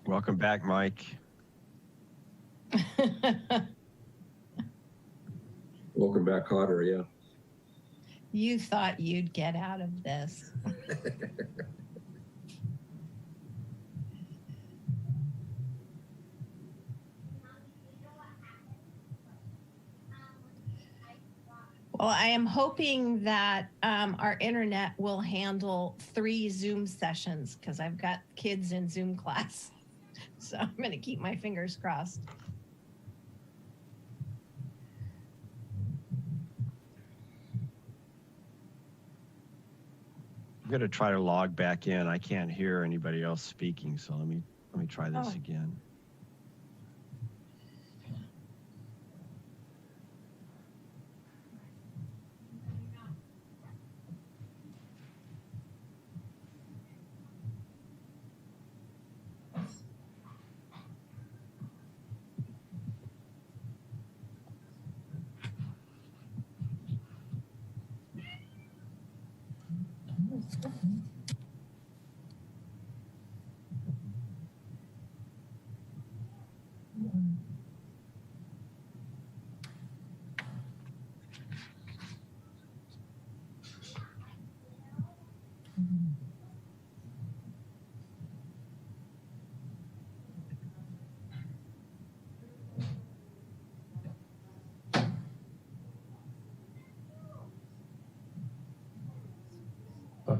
Welcome back, Mike. Welcome back, Cotter, yeah. You thought you'd get out of this. Well, I am hoping that our internet will handle 3 Zoom sessions because I've got kids in Zoom class. So I'm going to keep my fingers crossed. I'm going to try to log back in. I can't hear anybody else speaking, so let me try this again.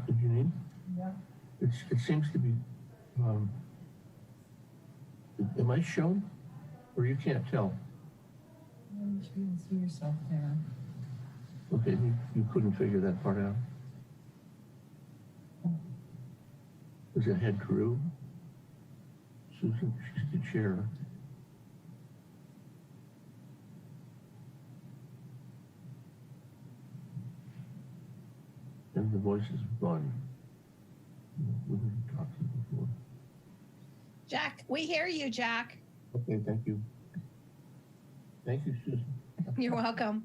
Did you need? Yeah. It seems to be, am I shown? Or you can't tell? You can see yourself there. Okay, you couldn't figure that part out? Does it head Drew? Susan, she's the chair. And the voice is gone. We didn't talk to you before. Jack, we hear you, Jack. Okay, thank you. Thank you, Susan. You're welcome.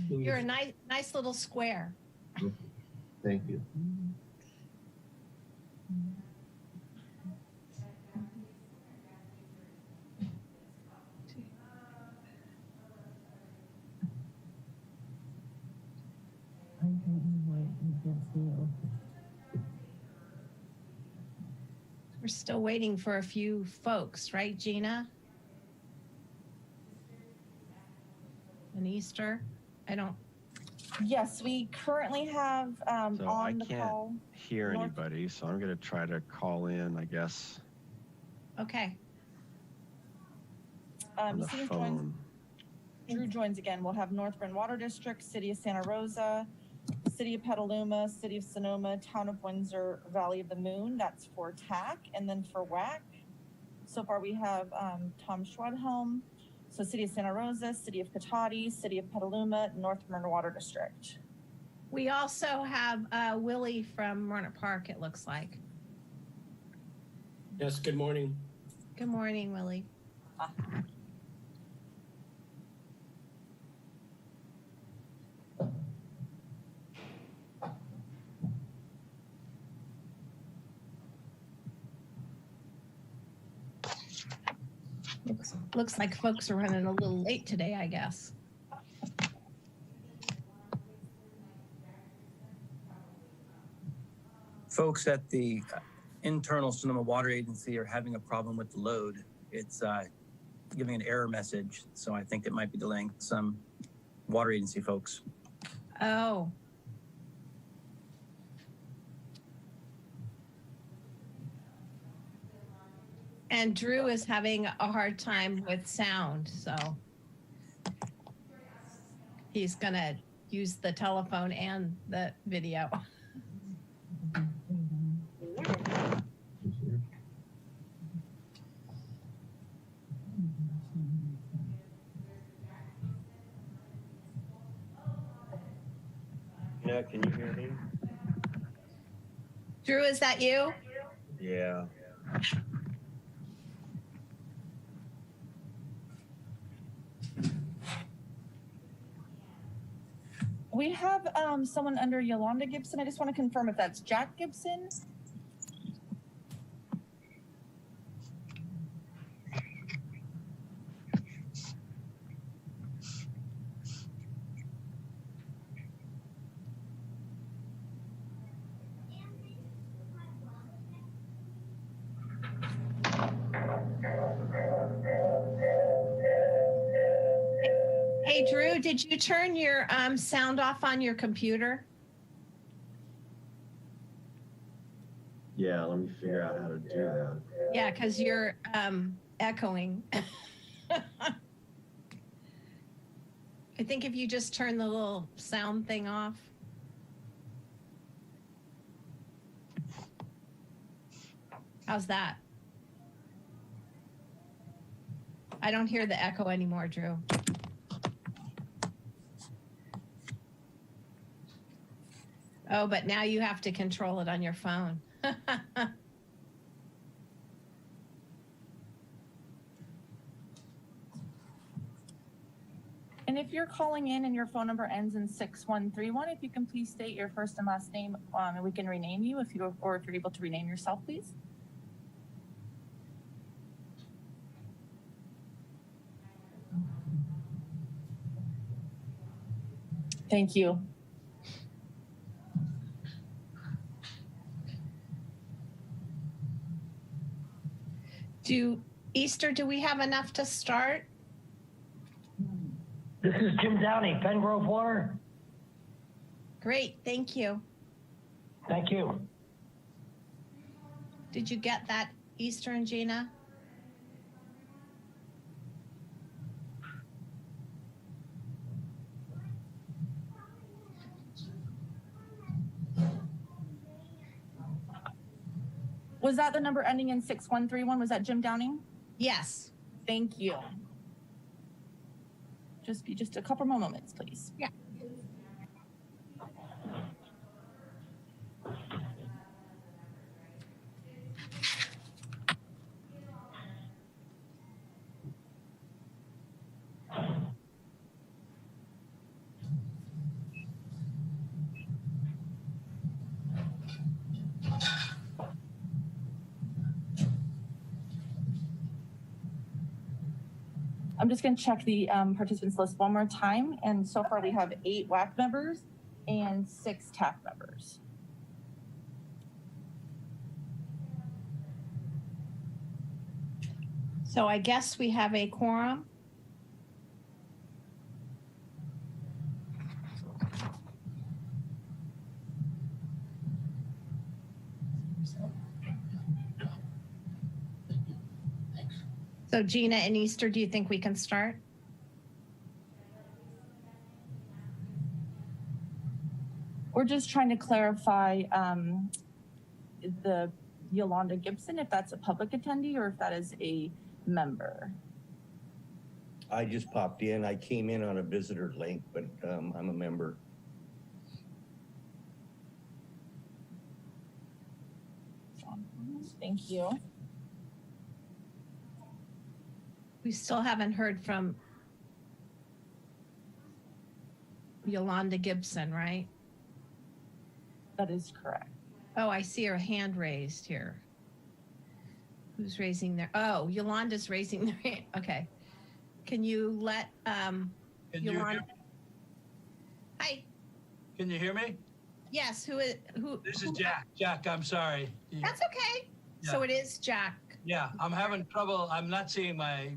You're a nice little square. Thank you. We're still waiting for a few folks, right, Gina? And Easter? I don't. Yes, we currently have So on the call. I can't hear anybody, so I'm going to try to call in, I guess. Okay. On the phone. Drew joins again. We'll have Northern Water District, City of Santa Rosa, City of Petaluma, City of Sonoma, Town of Windsor, Valley of the Moon. That's for TAC. And then for WAC, so far we have Tom Schwadhelm. So City of Santa Rosa, City of Cotati, City of Petaluma, Northern Water District. We also have Willie from Roanoke Park, it looks like. Yes, good morning. Good morning, Willie. Looks like folks are running a little late today, I guess. Folks at the internal Sonoma Water Agency are having a problem with the load. It's giving an error message, so I think it might be delaying some water agency folks. Oh. And Drew is having a hard time with sound, so he's gonna use the telephone and the video. Yeah, can you hear me? Drew, is that you? Yeah. We have someone under Yolanda Gibson. I just want to confirm if that's Jack Gibson. Drew, did you turn your sound off on your computer? Yeah, let me figure out how to do that. Yeah, because you're echoing. I think if you just turn the little sound thing off. How's that? I don't hear the echo anymore, Drew. Oh, but now you have to control it on your phone. And if you're calling in and your phone number ends in 6131, if you can please state your first and last name, and we can rename you if you're able to rename yourself, please. Thank you. Easter, do we have enough to start? This is Jim Downey, Pengrove Water. Great, thank you. Thank you. Did you get that, Easter and Gina? Was that the number ending in 6131? Was that Jim Downing? Yes. Thank you. Just a couple more moments, please. Yeah. I'm just going to check the participants list one more time. And so far we have 8 WAC members and 6 TAC members. So I guess we have a quorum. So Gina and Easter, do you think we can start? We're just trying to clarify the Yolanda Gibson, if that's a public attendee or if that is a member. I just popped in. I came in on a visitor link, but I'm a member. Thank you. We still haven't heard from Yolanda Gibson, right? That is correct. Oh, I see her hand raised here. Who's raising their, oh, Yolanda's raising their hand. Okay. Can you let Yolanda? Hi. Can you hear me? Yes, who? This is Jack. Jack, I'm sorry. That's okay. Yeah. So it is Jack. Yeah, I'm having trouble. I'm not seeing my.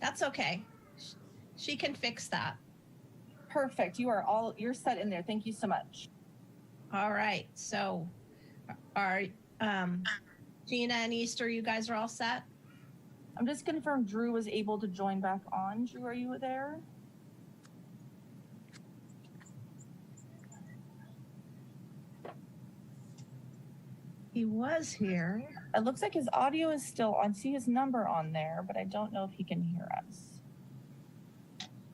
That's okay. She can fix that. Perfect. You're set in there. Thank you so much. All right. So are Gina and Easter, you guys are all set? I'm just confirm Drew was able to join back on. Drew, are you there? He was here. It looks like his audio is still on. See his number on there, but I don't know if he can hear us.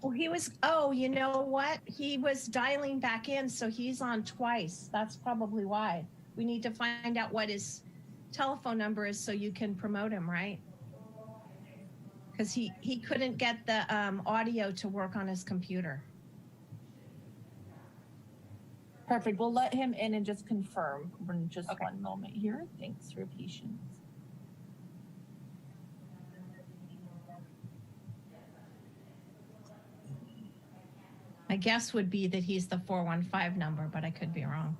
Well, he was, oh, you know what? He was dialing back in, so he's on twice. That's probably why. We need to find out what his telephone number is so you can promote him, right? Because he couldn't get the audio to work on his computer. Perfect. We'll let him in and just confirm. In just one moment here. Thanks for your patience. My guess would be that he's the 415 number, but I could be wrong.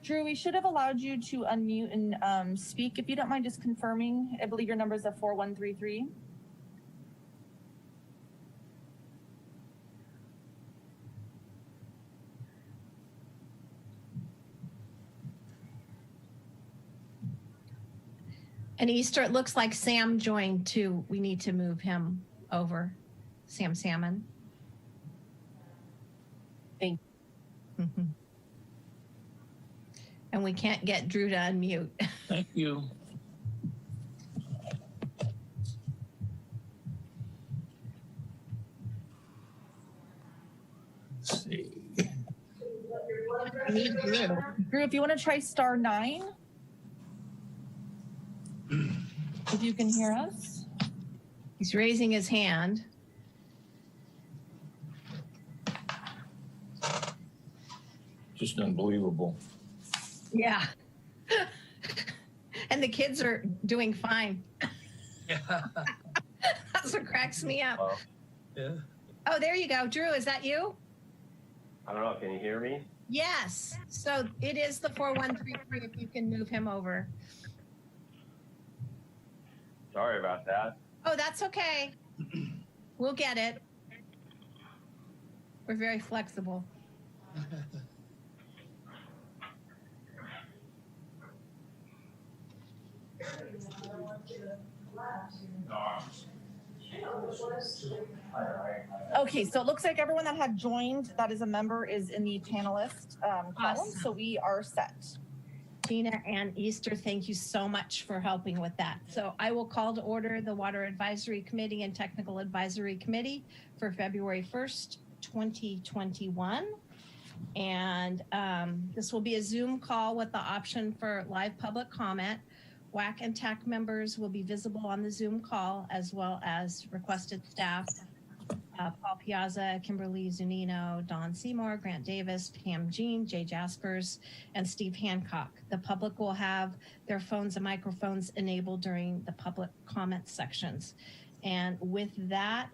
Drew, we should have allowed you to unmute and speak. If you don't mind just confirming, I believe your number is a 4133. And Easter, it looks like Sam joined too. We need to move him over. Sam Salmon. Thank you. And we can't get Drew to unmute. Thank you. Let's see. Drew, if you want to try *9, if you can hear us. He's raising his hand. Just unbelievable. Yeah. And the kids are doing fine. Yeah. That's what cracks me up. Hello? Yeah. Oh, there you go. Drew, is that you? I don't know. Can you hear me? Yes. So it is the 4133 if you can move him over. Sorry about that. Oh, that's okay. We'll get it. We're very flexible. Okay, so it looks like everyone that had joined that is a member is in the panelist column, Awesome. so we are set. Gina and Easter, thank you so much for helping with that. So I will call to order the Water Advisory Committee and Technical Advisory Committee for February 1st, 2021. And this will be a Zoom call with the option for live public comment. WAC and TAC members will be visible on the Zoom call, as well as requested staff. Paul Piazza, Kimberly Zunino, Don Seymour, Grant Davis, Pam Jean, Jay Jaspers, and Steve Hancock. The public will have their phones and microphones enabled during the public comment sections. And with that,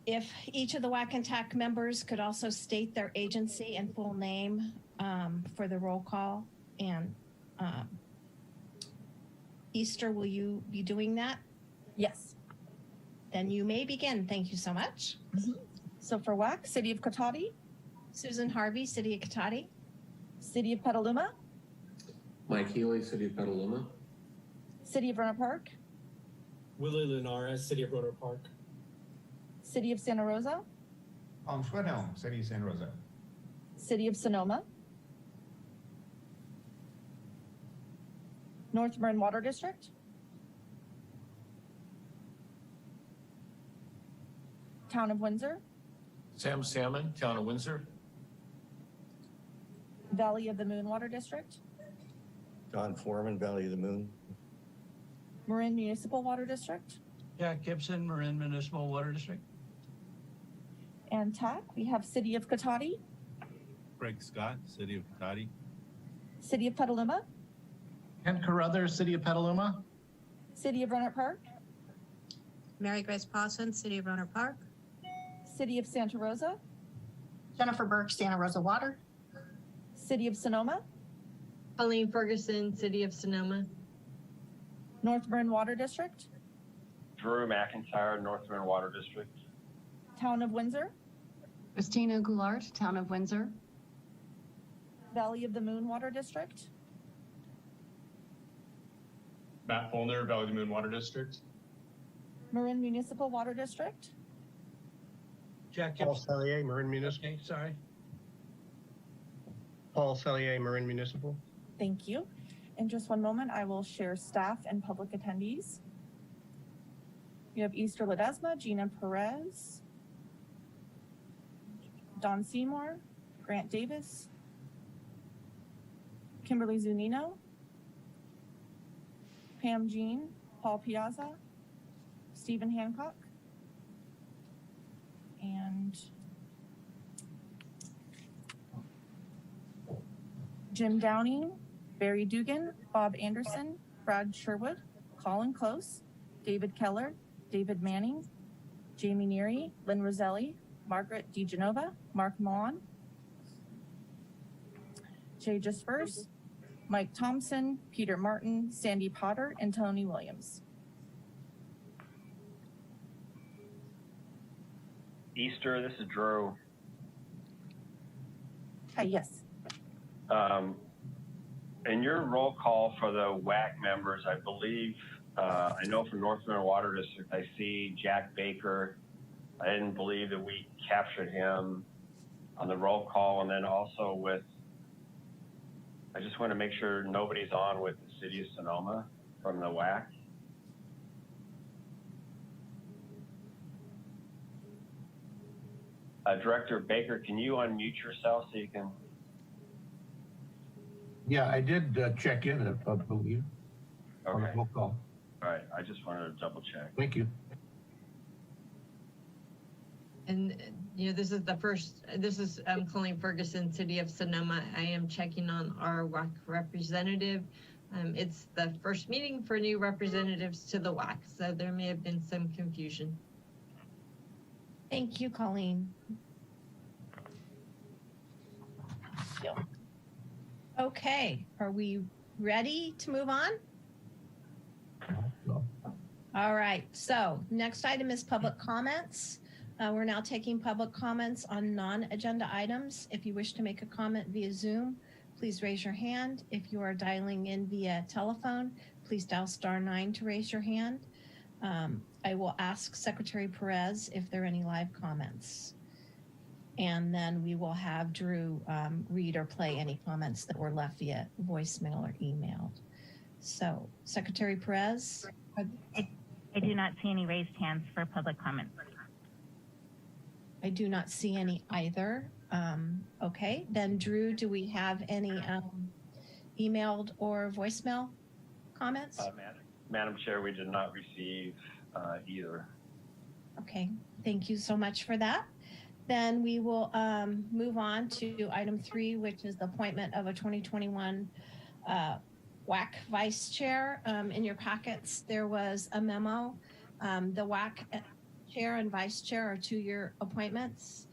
if each of the WAC and TAC members could also state their agency and full name for the roll call. And Easter, will you be doing that? Yes. Then you may begin. Thank you so much. So for WAC, City of Cotati, Susan Harvey, City of Cotati. City of Petaluma, Mike Healy, City of Petaluma. City of Rohnert Park, Willie Linares, City of Rohnert Park. City of Santa Rosa, Schwedhelm, City of Santa Rosa. City of Sonoma, North Marin Water District, Town of Windsor, Sam Salmon, Town of Windsor. Valley of the Moon Water District, Don Foreman, Valley of the Moon. Marin Municipal Water District, Jack Gibson, Marin Municipal Water District. and TAC. We have City of Cotati, Craig Scott, City of Cotati. City of Petaluma, Ken Carruthers, City of Petaluma. City of Rohnert Park, Mary Grace Pawson, City of Rohnert Park. City of Santa Rosa, Jennifer Burke, Santa Rosa Water. City of Sonoma, Colleen Ferguson, City of Sonoma. North Marin Water District, Drew McIntyre, North Marin Water District. Town of Windsor, Christina Goulart, Town of Windsor. Valley of the Moon Water District, Matt Folner, Valley of the Moon Water District. Marin Municipal Water District, Jack Paul Gibson. Sellier, Marin Municipal. Okay, sorry. Paul Sellier, Marin Municipal. Thank you. In just one moment, I will share staff and public attendees. We have Easter Ledesma, Gina Perez, Don Seymour, Grant Davis, Kimberly Zunino, Pam Jean, Paul Piazza, Stephen Hancock, and Jim Downing, Barry Dugan, Bob Anderson, Brad Sherwood, Colin Close, David Keller, David Manning, Jamie Neary, Lynn Roselli, Margaret DeGenova, Mark Maughan, J. Disperse, Mike Thompson, Peter Martin, Sandy Potter, and Tony Williams. Easter, this is Drew. Hi, yes. In your roll call for the WAC members, I believe, I know from North River Water District, I see Jack Baker. I didn't believe that we captured him on the roll call, and then also with, I just want to make sure nobody's on with the City of Sonoma from the WAC. Director Baker, can you unmute yourself so you can? Yeah, I did check in, I believe, on the Okay. roll call. All right, I just wanted to double check. Thank you. And, this is the first, I'm Colleen Ferguson, City of Sonoma. I am checking on our WAC representative. It's the first meeting for new representatives to the WAC, so there may have been some confusion. Thank you, Colleen. Okay, are we ready to move on? All right, so next item is public comments. We're now taking public comments on non-agenda items. If you wish to make a comment via Zoom, please raise your hand. If you are dialing in via telephone, please dial *9 to raise your hand. I will ask Secretary Perez if there are any live comments. And then we will have Drew read or play any comments that were left via voicemail or emailed. So, Secretary Perez? I do not see any raised hands for public comments. I do not see any either. Okay, then Drew, do we have any emailed or voicemail comments? Madam Chair, we did not receive either. Okay, thank you so much for that. Then we will move on to item 3, which is the appointment of a 2021 WAC Vice Chair. In your packets, there was a memo. The WAC Chair and Vice Chair are 2-year appointments,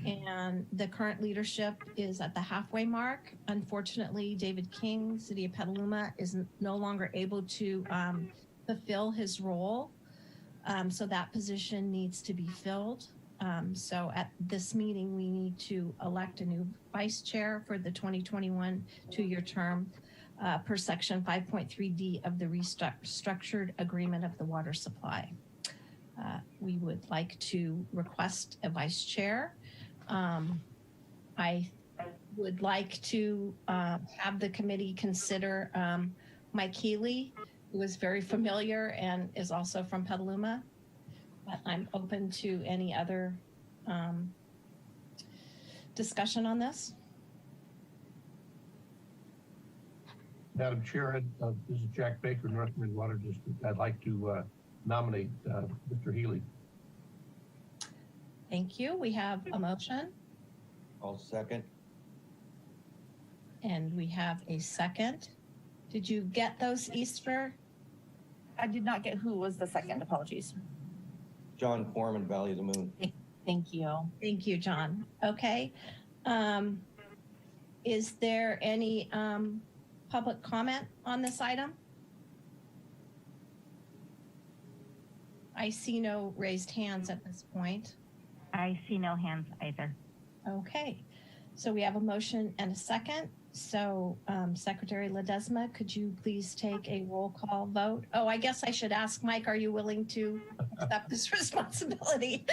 and the current leadership is at the halfway mark. Unfortunately, David King, City of Petaluma, is no longer able to fulfill his role, so that position needs to be filled. So at this meeting, we need to elect a new Vice Chair for the 2021 2-year term per section 5.3D of the restructured agreement of the water supply. We would like to request a Vice Chair. I would like to have the committee consider Mike Healy, who is very familiar and is also from Petaluma. But I'm open to any other discussion on this. Madam Chair, this is Jack Baker, North River Water District. I'd like to nominate Mr. Healy. Thank you. We have a motion. I'll second. And we have a second. Did you get those, Easter? I did not get who was the second. Apologies. John Foreman, Valley of the Moon. Thank you. Thank you, John. Okay. Is there any public comment on this item? I see no raised hands at this point. I see no hands either. Okay. So we have a motion and a second. So Secretary Ledesma, could you please take a roll call vote? Oh, I guess I should ask Mike, are you willing to accept this responsibility?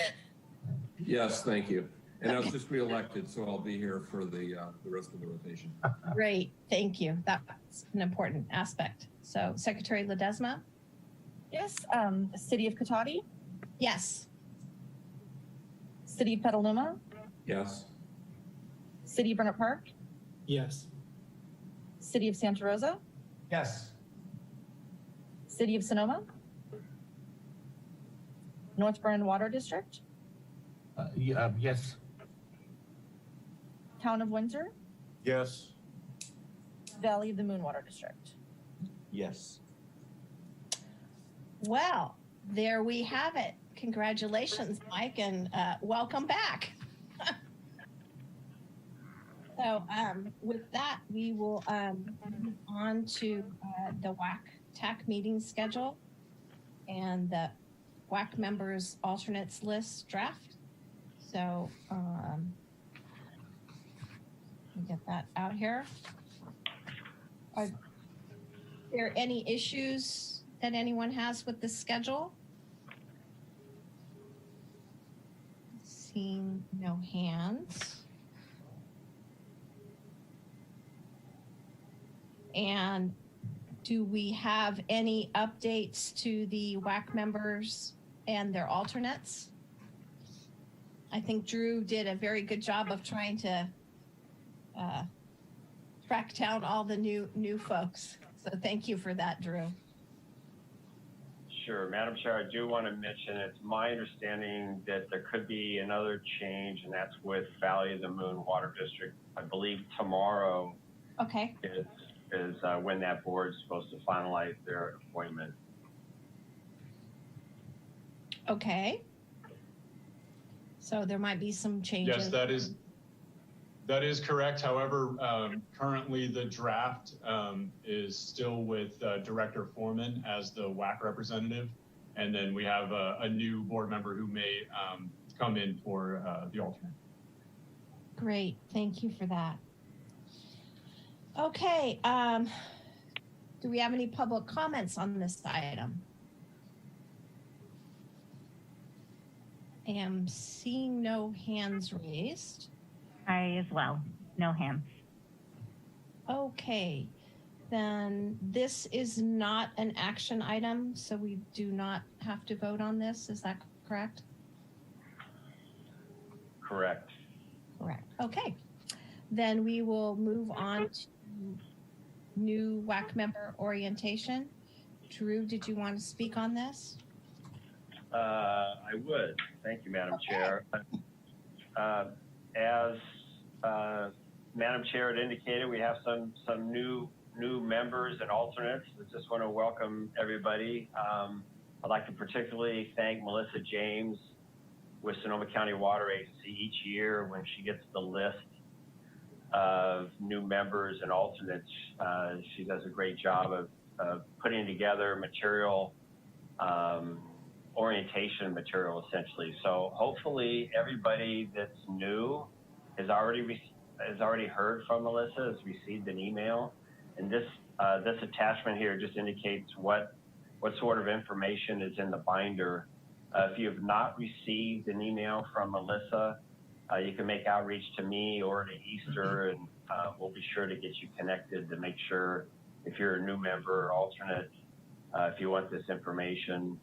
Yes, thank you. And I was just reelected, so I'll be here for the rest of the rotation. Great, thank you. That's an important aspect. So Secretary Ledesma? Yes. City of Cotati? Yes. City of Petaluma? Yes. City of Burnett Park? Yes. City of Santa Rosa? Yes. City of Sonoma? North Bend Water District? Yes. Town of Windsor? Yes. Valley of the Moon Water District? Yes. Well, there we have it. Congratulations, Mike, and welcome back. So with that, we will move on to the WAC TAC meeting schedule and the WAC members alternates list draft. So let me get that out here. Are there any issues that anyone has with the schedule? Seeing no hands. And do we have any updates to the WAC members and their alternates? I think Drew did a very good job of trying to track down all the new folks. So thank you for that, Drew. Sure, Madam Chair, I do want to mention it's my understanding that there could be another change, and that's with Valley of the Moon Water District. I believe tomorrow Okay. is when that board is supposed to finalize their appointment. Okay. So there might be some changes. Yes, that is correct. However, currently the draft is still with Director Foreman as the WAC representative. And then we have a new board member who may come in for the alternate. Great, thank you for that. Okay, do we have any public comments on this item? I am seeing no hands raised. I as well, no hands. Okay, then this is not an action item, so we do not have to vote on this, is that correct? Correct. Correct, okay. Then we will move on to new WAC member orientation. Drew, did you want to speak on this? I would. Thank you, Madam Chair. As Madam Chair had indicated, we have some new members and alternates. I just want to welcome everybody. I'd like to particularly thank Melissa James with Sonoma County Water Agency each year when she gets the list of new members and alternates. She does a great job of putting together material, orientation material essentially. So hopefully everybody that's new has already heard from Melissa, has received an email. And this attachment here just indicates what sort of information is in the binder. If you have not received an email from Melissa, you can make outreach to me or to Easter, and we'll be sure to get you connected to make sure if you're a new member or alternate, if you want this information,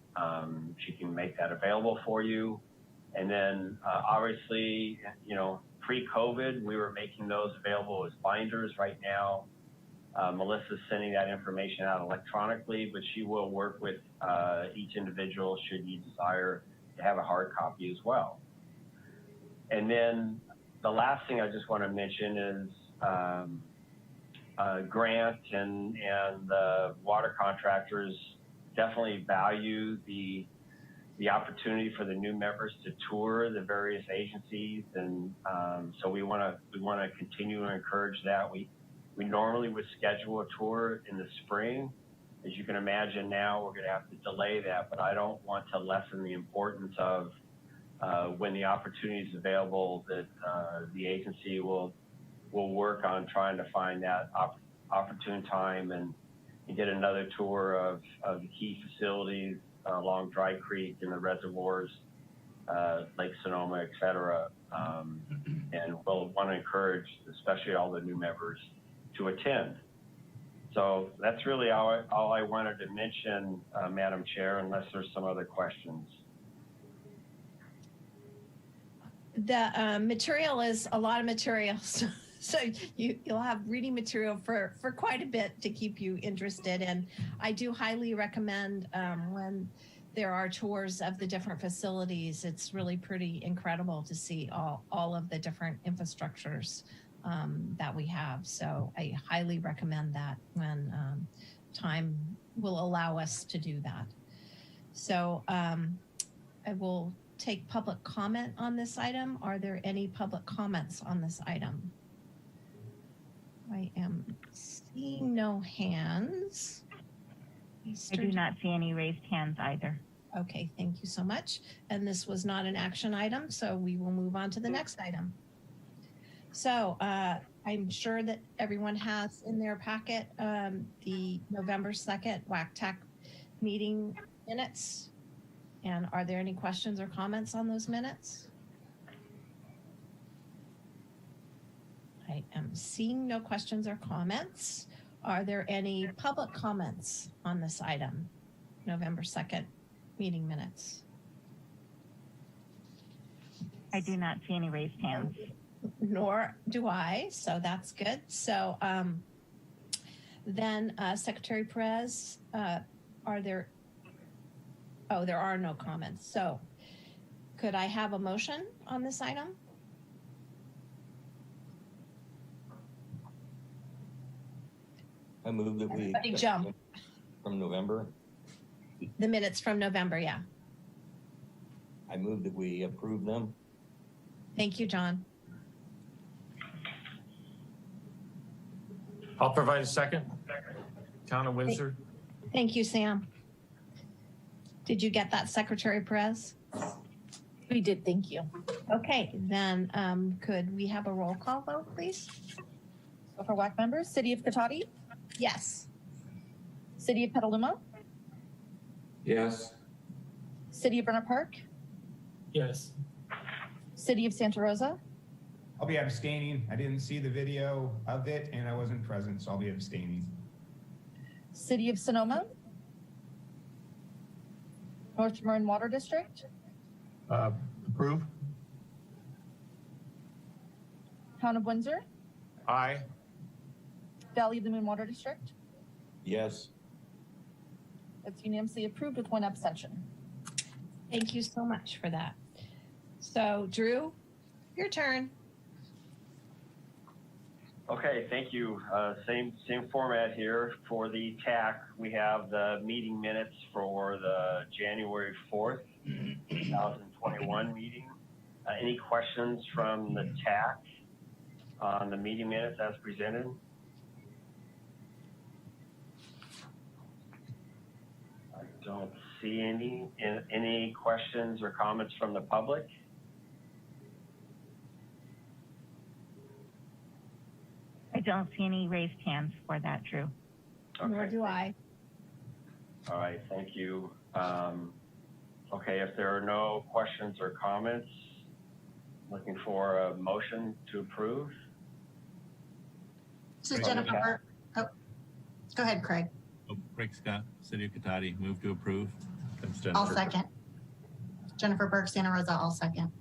she can make that available for you. And then obviously, you know, pre-COVID, we were making those available as binders. Right now, Melissa's sending that information out electronically, but she will work with each individual should you desire to have a hard copy as well. And then the last thing I just want to mention is Grant and the water contractors definitely value the opportunity for the new members to tour the various agencies, and so we want to continue to encourage that. We normally would schedule a tour in the spring. As you can imagine, now we're going to have to delay that, but I don't want to lessen the importance of when the opportunity is available that the agency will work on trying to find that opportune time and get another tour of the key facilities along Dry Creek and the reservoirs, Lake Sonoma, et cetera. And we'll want to encourage, especially all the new members, to attend. So that's really all I wanted to mention, Madam Chair, unless there's some other questions. The material is a lot of material, so you'll have reading material for quite a bit to keep you interested. And I do highly recommend when there are tours of the different facilities, it's really pretty incredible to see all of the different infrastructures that we have. So I highly recommend that when time will allow us to do that. So I will take public comment on this item. Are there any public comments on this item? I am seeing no hands. I do not see any raised hands either. Okay, thank you so much. And this was not an action item, so we will move on to the next item. So I'm sure that everyone has in their packet the November 2nd WAC TAC meeting minutes. And are there any questions or comments on those minutes? I am seeing no questions or comments. Are there any public comments on this item? November 2nd meeting minutes. I do not see any raised hands. Nor do I, so that's good. So then Secretary Perez, there are no comments. So could I have a motion on this item? I move that we Big jump. From November. The minutes from November, yeah. I move that we approve them. Thank you, John. I'll provide a second. Town of Windsor. Thank you, Sam. Did you get that, Secretary Perez? We did, thank you. Okay, then could we have a roll call vote, please? So for WAC members, City of Cotati, Yes. City of Petaluma, Yes. City of Burnett Park, Yes. City of Santa Rosa, I'll be abstaining. I didn't see the video of it and I wasn't present, so I'll be abstaining. City of Sonoma, North Marin Water District, Approve? Town of Windsor, Aye. Valley of the Moon Water District. Yes. That's unanimously approved with one abstention. Thank you so much for that. So Drew, your turn. Okay, thank you. Same format here for the TAC. We have the meeting minutes for the January 4th, 2021 meeting. Any questions from the TAC on the meeting minutes as presented? I don't see any questions or comments from the public. I don't see any raised hands for that, Drew. Okay. Nor do I. All right, thank you. Okay, if there are no questions or comments, looking for a motion to approve. This is Jennifer Burke. Oh, go ahead, Craig. Oh, Craig Scott, City of Cotati, move to approve. That's I'll Jennifer. second. Jennifer Burke, Santa Rosa, I'll second.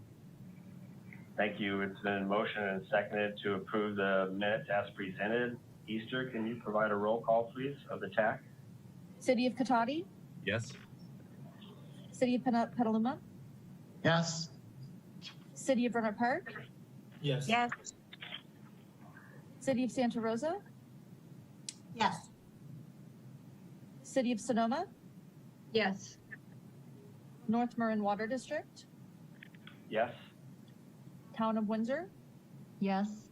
Thank you. It's been motioned and seconded to approve the minutes as presented. Easter, can you provide a roll call, please, of the TAC? City of Cotati, Yes. City of Petaluma, Yes. City of Burnett Park, Yes. Yes. City of Santa Rosa, Yes. City of Sonoma, Yes. North Marin Water District, Yes. Town of Windsor, Yes.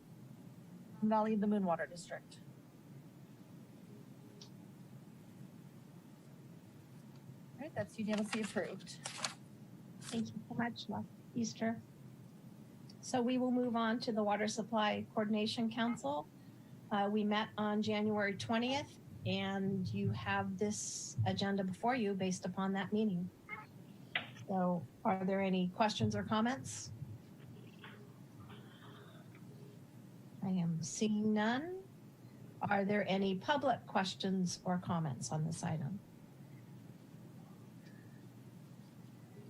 Valley of the Moon Water District. All right, that's unanimously approved. Thank you so much, Easter. So we will move on to the Water Supply Coordination Council. We met on January 20th, and you have this agenda before you based upon that meeting. So are there any questions or comments? I am seeing none. Are there any public questions or comments on this item?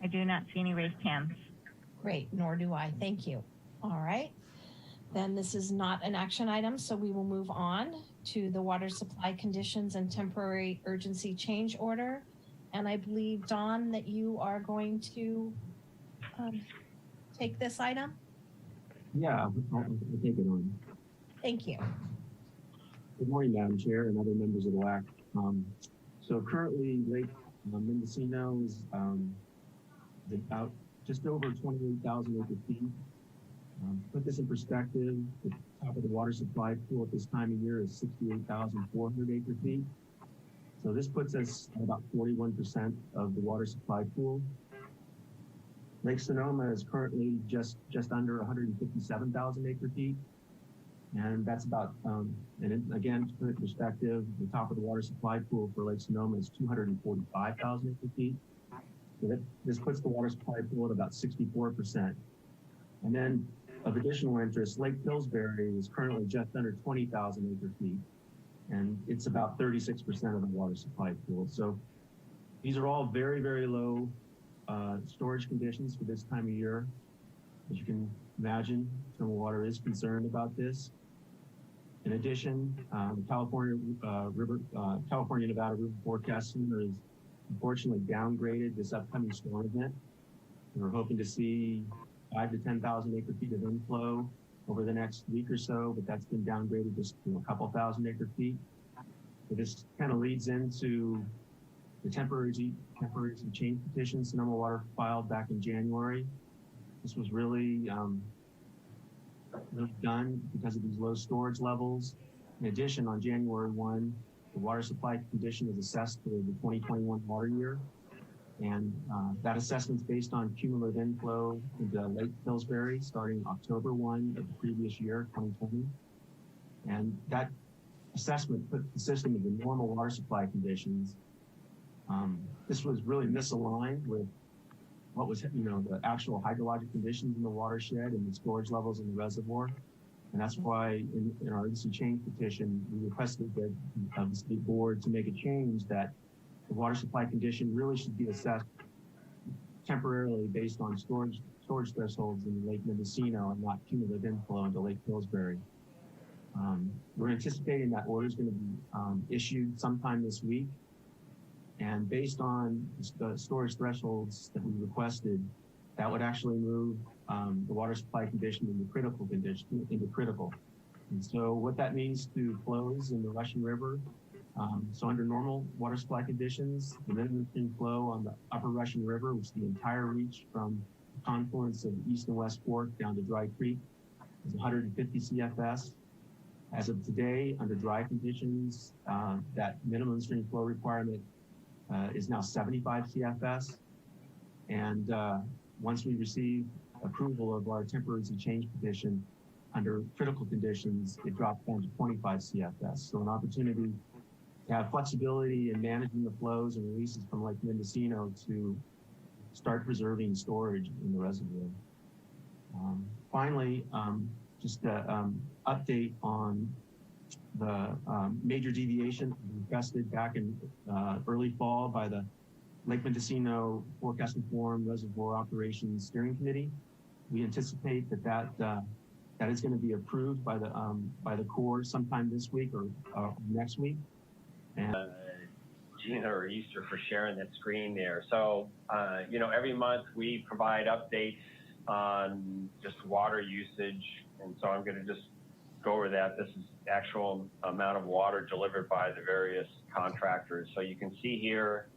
I do not see any raised hands. Great, nor do I. Thank you. All right. Then this is not an action item, so we will move on to the water supply conditions and temporary urgency change order. And I believe, Dawn, that you are going to take this item. Yeah, I'll take it on. Thank you. Good morning, Madam Chair and other members of the WAC. So currently, Lake Mendocino is about just over 28,000 acre feet. To put this in perspective, the top of the water supply pool at this time of year is 68,400 acre feet. So this puts us at about 41% of the water supply pool. Lake Sonoma is currently just under 157,000 acre feet. And that's about, and again, to put it in perspective, the top of the water supply pool for Lake Sonoma is 245,000 acre feet. So this puts the water supply pool at about 64%. And then of additional interest, Lake Pillsbury is currently just under 20,000 acre feet. And it's about 36% of the water supply pool. So these are all very, very low storage conditions for this time of year. As you can imagine, Sonoma Water is concerned about this. In addition, the California Nevada River Forecast Center has unfortunately downgraded this upcoming storm event. We're hoping to see 5,000 to 10,000 acre feet of inflow over the next week or so, but that's been downgraded just to a couple thousand acre feet. So this kind of leads into the temporary change petition Sonoma Water filed back in January. This was really done because of these low storage levels. In addition, on January 1, the water supply condition was assessed for the 2021 water year. And that assessment's based on cumulative inflow into Lake Pillsbury starting October 1 of the previous year, 2020. And that assessment put the system into normal water supply conditions. This was really misaligned with what was, the actual hydrologic conditions in the watershed and the storage levels in the reservoir. And that's why in our urgency change petition, we requested of the state board to make a change that the water supply condition really should be assessed temporarily based on storage thresholds in Lake Mendocino and not cumulative inflow into Lake Pillsbury. We're anticipating that order is going to be issued sometime this week. And based on the storage thresholds that we requested, that would actually move the water supply condition into critical. And so what that means to flows in the Russian River, so under normal water supply conditions, the minimum flow on the upper Russian River, which is the entire reach from the confluence of the East and West Fork down to Dry Creek, is 150 CFS. As of today, under dry conditions, that minimum stream flow requirement is now 75 CFS. And once we receive approval of our temporary change petition, under critical conditions, it drops down to 25 CFS. So an opportunity to have flexibility in managing the flows and releases from Lake Mendocino to start preserving storage in the reservoir. Finally, just an update on the major deviation requested back in early fall by the Lake Mendocino Forecast Informed Reservoir Operations Steering Committee. We anticipate that is going to be approved by the Corps sometime this week or next week. And Gina or Easter for sharing that screen there. So, every month we provide updates on just water usage. And so I'm going to just go over that. This is actual amount of water delivered by the various contractors. So you can see here,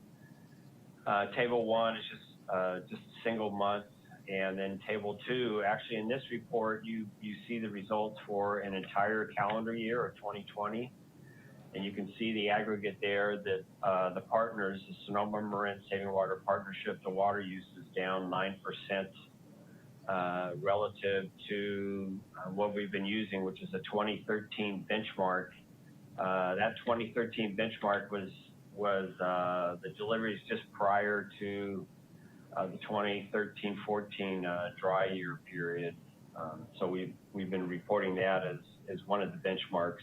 table 1 is just a single month. And then table 2, actually in this report, you see the results for an entire calendar year of 2020. And you can see the aggregate there that the partners, the Sonoma Marin Saving Water Partnership, the water use is down 9% relative to what we've been using, which is a 2013 benchmark. That 2013 benchmark was the deliveries just prior to the 2013-14 dry year period. So we've been reporting that as one of the benchmarks.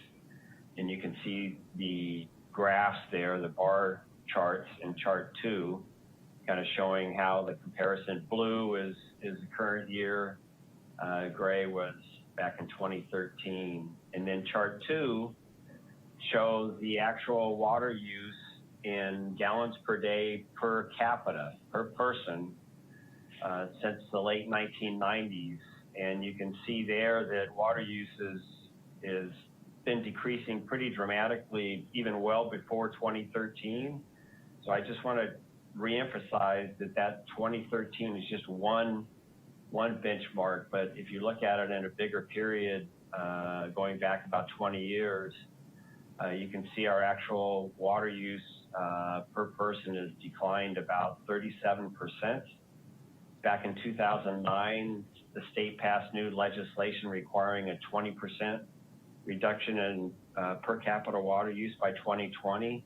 And you can see the graphs there, the bar charts in chart 2, kind of showing how the comparison. Blue is the current year, gray was back in 2013. And then chart 2 shows the actual water use in gallons per day per capita, per person, since the late 1990s. And you can see there that water use is been decreasing pretty dramatically, even well before 2013. So I just want to reemphasize that 2013 is just one one benchmark, but if you look at it in a bigger period, going back about 20 years, you can see our actual water use per person has declined about 37%. Back in 2009, the state passed new legislation requiring a 20% reduction in per capita water use by 2020.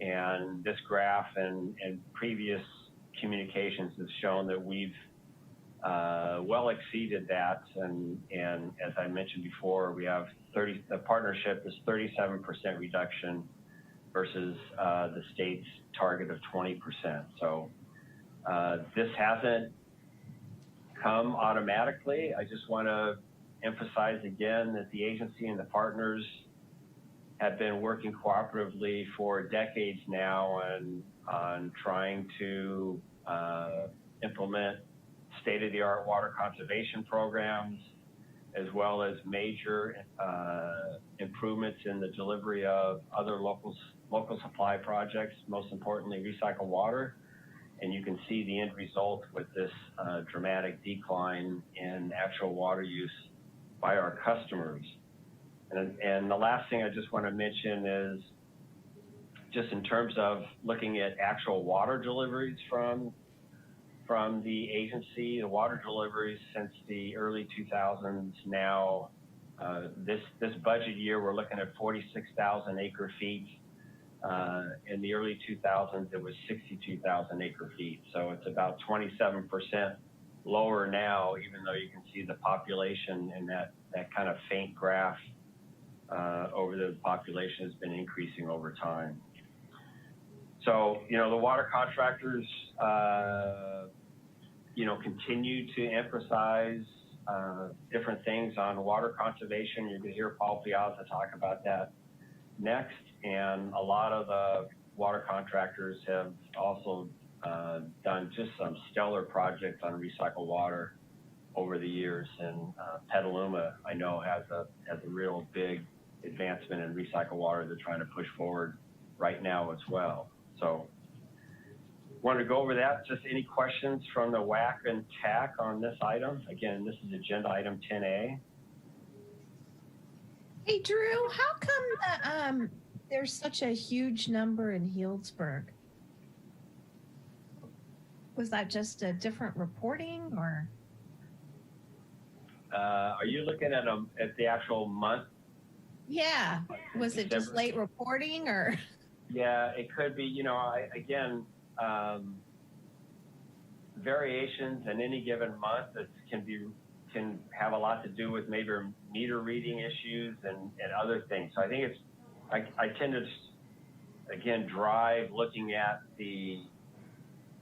And this graph and previous communications has shown that we've well exceeded that. And as I mentioned before, we have the partnership is 37% reduction versus the state's target of 20%. So this hasn't come automatically. I just want to emphasize again that the agency and the partners have been working cooperatively for decades now on trying to implement state-of-the-art water conservation programs, as well as major improvements in the delivery of other local supply projects, most importantly, recycled water. And you can see the end result with this dramatic decline in actual water use by our customers. And the last thing I just want to mention is just in terms of looking at actual water deliveries from the agency, the water deliveries since the early 2000s now, this budget year, we're looking at 46,000 acre feet. In the early 2000s, it was 62,000 acre feet. So it's about 27% lower now, even though you can see the population in that kind of faint graph over the population has been increasing over time. So, the water contractors, continue to emphasize different things on water conservation. You're going to hear Paul Piazza talk about that next. And a lot of the water contractors have also done just some stellar projects on recycled water over the years. And Petaluma, I know, has a real big advancement in recycled water they're trying to push forward right now as well. So wanted to go over that. Just any questions from the WAC and TAC on this item? Again, this is agenda item 10A. Hey, Drew, how come there's such a huge number in Healdsburg? Was that just a different reporting, or? Are you looking at the actual month? Yeah. Was it just late reporting, or? Yeah, it could be. Variations in any given month that can have a lot to do with maybe meter reading issues and other things. So I think I tend to, again, drive looking at the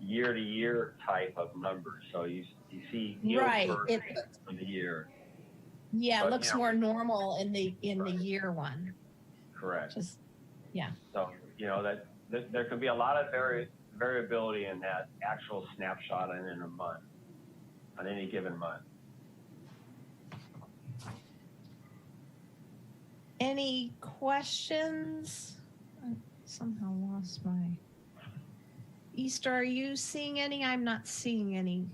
year-to-year type of numbers. So you see right for the year. Yeah, but, it looks more normal in the year one. Correct. Yeah. So that there can be a lot of variability in that actual snapshot in a month, on any given month. Any questions? I somehow lost my. Easter, are you seeing any? I'm not seeing any.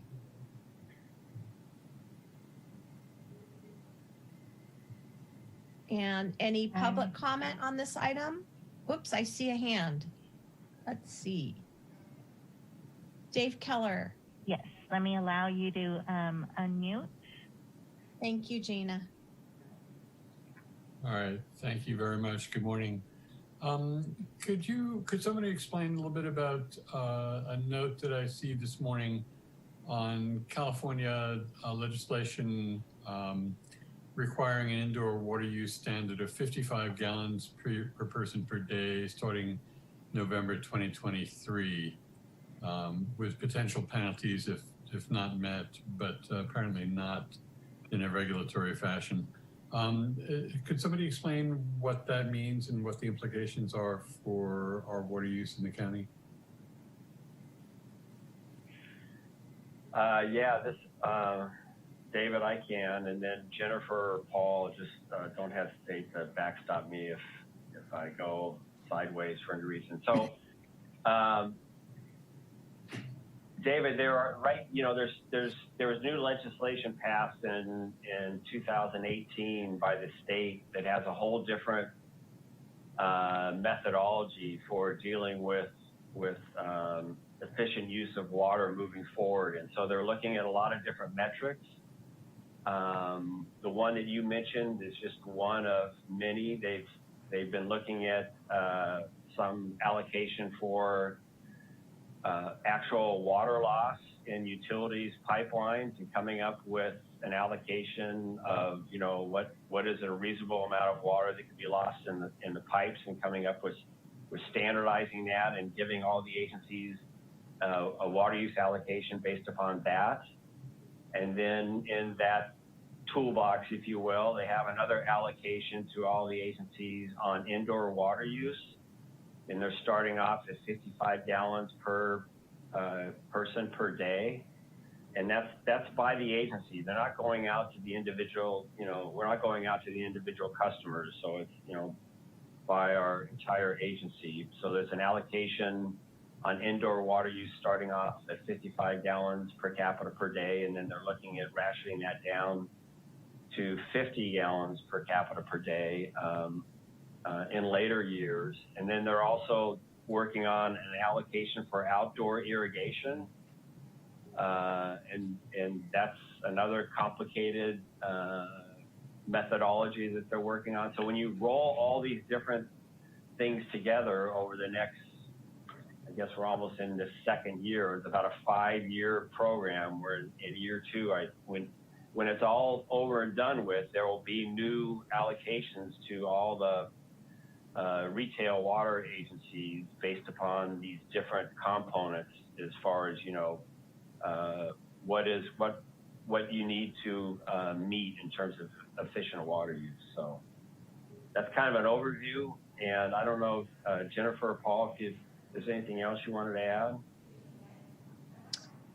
And any public comment on this item? Whoops, I see a hand. Let's see. Dave Keller. Yes, let me allow you to unmute. Thank you, Gina. All right, thank you very much. Good morning. Could somebody explain a little bit about a note that I see this morning on California legislation requiring an indoor water use standard of 55 gallons per person per day starting November 2023, with potential penalties if not met, but apparently not in a regulatory fashion. Could somebody explain what that means and what the implications are for our water use in the county? David, I can, and then Jennifer or Paul, just don't hesitate to backstop me if I go sideways for any reason. So David, there are there was new legislation passed in 2018 by the state that has a whole different methodology for dealing with efficient use of water moving forward, and so they're looking at a lot of different metrics. The one that you mentioned is just one of many. They've been looking at some allocation for actual water loss in utilities pipelines and coming up with an allocation of, what is a reasonable amount of water that could be lost in the pipes, and coming up with standardizing that and giving all the agencies a water use allocation based upon that. And then in that toolbox, if you will, they have another allocation to all the agencies on indoor water use. And they're starting off at 55 gallons per person per day. And that's by the agency. They're not going out to the individual, we're not going out to the individual customers. So it's, by our entire agency. So there's an allocation on indoor water use starting off at 55 gallons per capita per day. And then they're looking at rationing that down to 50 gallons per capita per day in later years. And then they're also working on an allocation for outdoor irrigation. And that's another complicated methodology that they're working on. So when you roll all these different things together over the next, I guess we're almost in the second year, it's about a 5-year program where in year 2, when it's all over and done with, there will be new allocations to all the retail water agencies based upon these different components as far as, what you need to meet in terms of efficient water use. So that's kind of an overview. And I don't know, Jennifer or Paul, if there's anything else you wanted to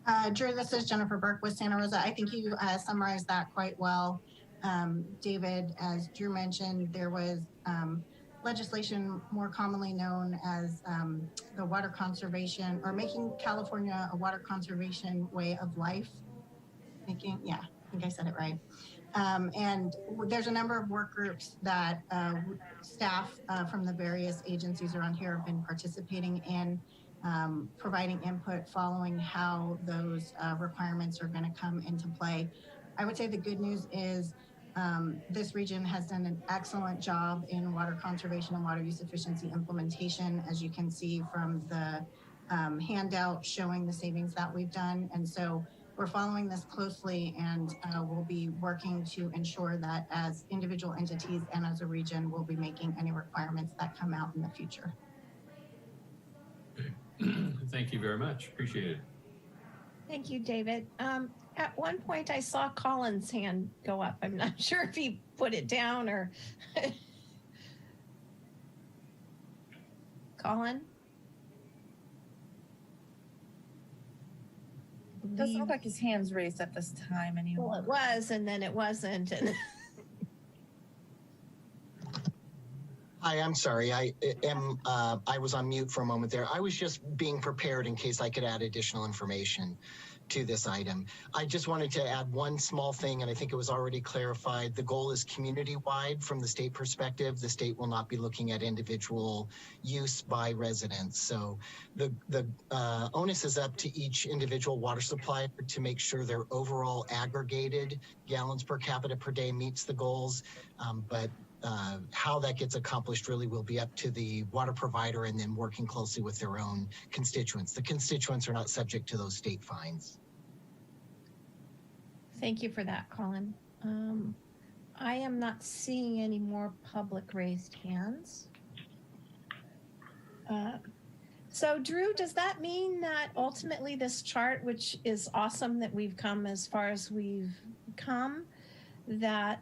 add? Drew, this is Jennifer Burke with Santa Rosa. I think you summarized that quite well. David, as Drew mentioned, there was legislation more commonly known as the water conservation, or making California a water conservation way of life. I think I said it right. And there's a number of work groups that staff from the various agencies around here have been participating in, providing input following how those requirements are going to come into play. I would say the good news is this region has done an excellent job in water conservation and water use efficiency implementation, as you can see from the handout showing the savings that we've done. And so we're following this closely, and we'll be working to ensure that as individual entities and as a region, we'll be making any requirements that come out in the future. Thank you very much. Appreciate it. Thank you, David. At one point, I saw Colin's hand go up. I'm not sure if he put it down or... Colin? Doesn't look like his hand's raised at this time anymore. Well, it was, and then it wasn't. And Hi, I'm sorry. I was on mute for a moment there. I was just being prepared in case I could add additional information to this item. I just wanted to add one small thing, and I think it was already clarified. The goal is community-wide from the state perspective. The state will not be looking at individual use by residents. So the onus is up to each individual water supplier to make sure their overall aggregated gallons per capita per day meets the goals. But how that gets accomplished really will be up to the water provider and then working closely with their own constituents. The constituents are not subject to those state fines. thank you for that, Colin. I am not seeing any more public raised hands. So Drew, does that mean that ultimately this chart, which is awesome that we've come as far as we've come, that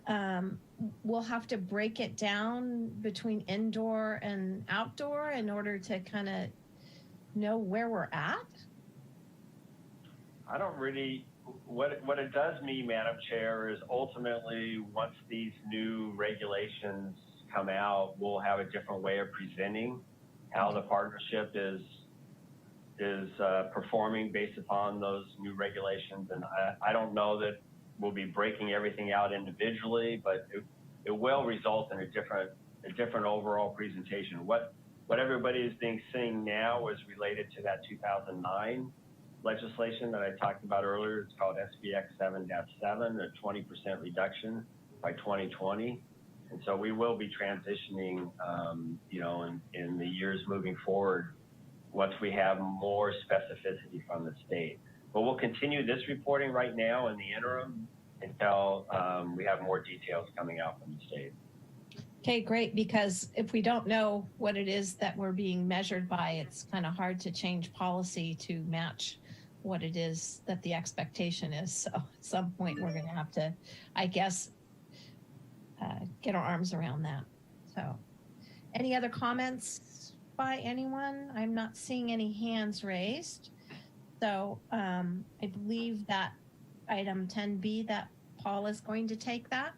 we'll have to break it down between indoor and outdoor in order to kind of know where we're at? I don't really, what it does mean, Madam Chair, is ultimately once these new regulations come out, we'll have a different way of presenting how the partnership is is performing based upon those new regulations. And I don't know that we'll be breaking everything out individually, but it will result in a different overall presentation. What everybody is seeing now is related to that 2009 legislation that I talked about earlier. It's called SBX 7-7, a 20% reduction by 2020. And so we will be transitioning, you know, in the years moving forward once we have more specificity from the state. But we'll continue this reporting right now in the interim until we have more details coming out from the state. Okay, great, because if we don't know what it is that we're being measured by, it's kind of hard to change policy to match what it is that the expectation is. So at some point we're going to have to, I guess, get our arms around that. So any other comments by anyone? I'm not seeing any hands raised. So I believe that item 10B, that Paul is going to take that.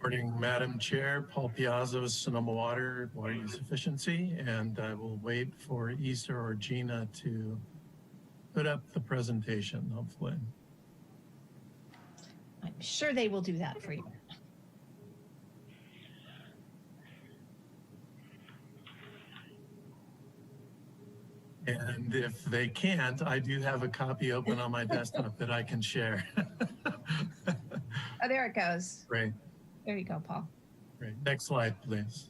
Morning, Madam Chair. Paul Piazza, Sonoma Water Use Efficiency, and I will wait for Issa or Gina to put up the presentation, hopefully. I'm sure they will do that for you. And if they can't, I do have a copy open on my desktop that I can share. Oh, there it goes. Great. There you go, Paul. Great. Next slide, please.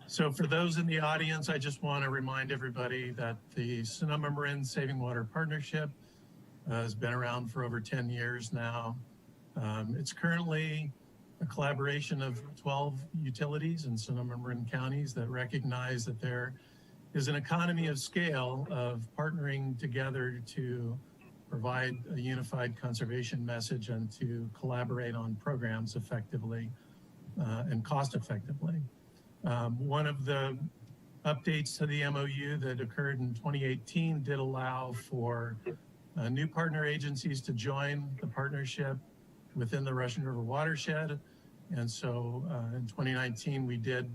So for those in the audience, I just want to remind everybody that the Sonoma Marin Saving Water Partnership has been around for over 10 years now. It's currently a collaboration of 12 utilities in Sonoma Marin counties that recognize that there is an economy of scale of partnering together to provide a unified conservation message and to collaborate on programs effectively and cost effectively. One of the updates to the MOU that occurred in 2018 did allow for new partner agencies to join the partnership within the Russian River watershed. And so in 2019, we did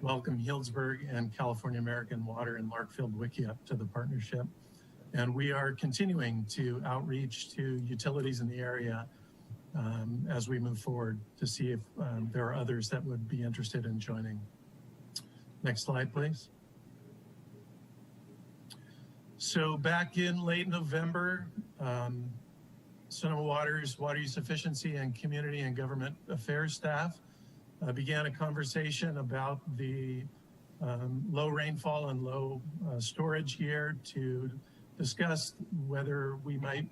welcome Healdsburg and California American Water and Larkfield Wickiup to the partnership. And we are continuing to outreach to utilities in the area as we move forward to see if there are others that would be interested in joining. Next slide, please. So back in late November, Sonoma Water's Water Use Efficiency and Community and Government Affairs staff began a conversation about the low rainfall and low storage year to discuss whether we might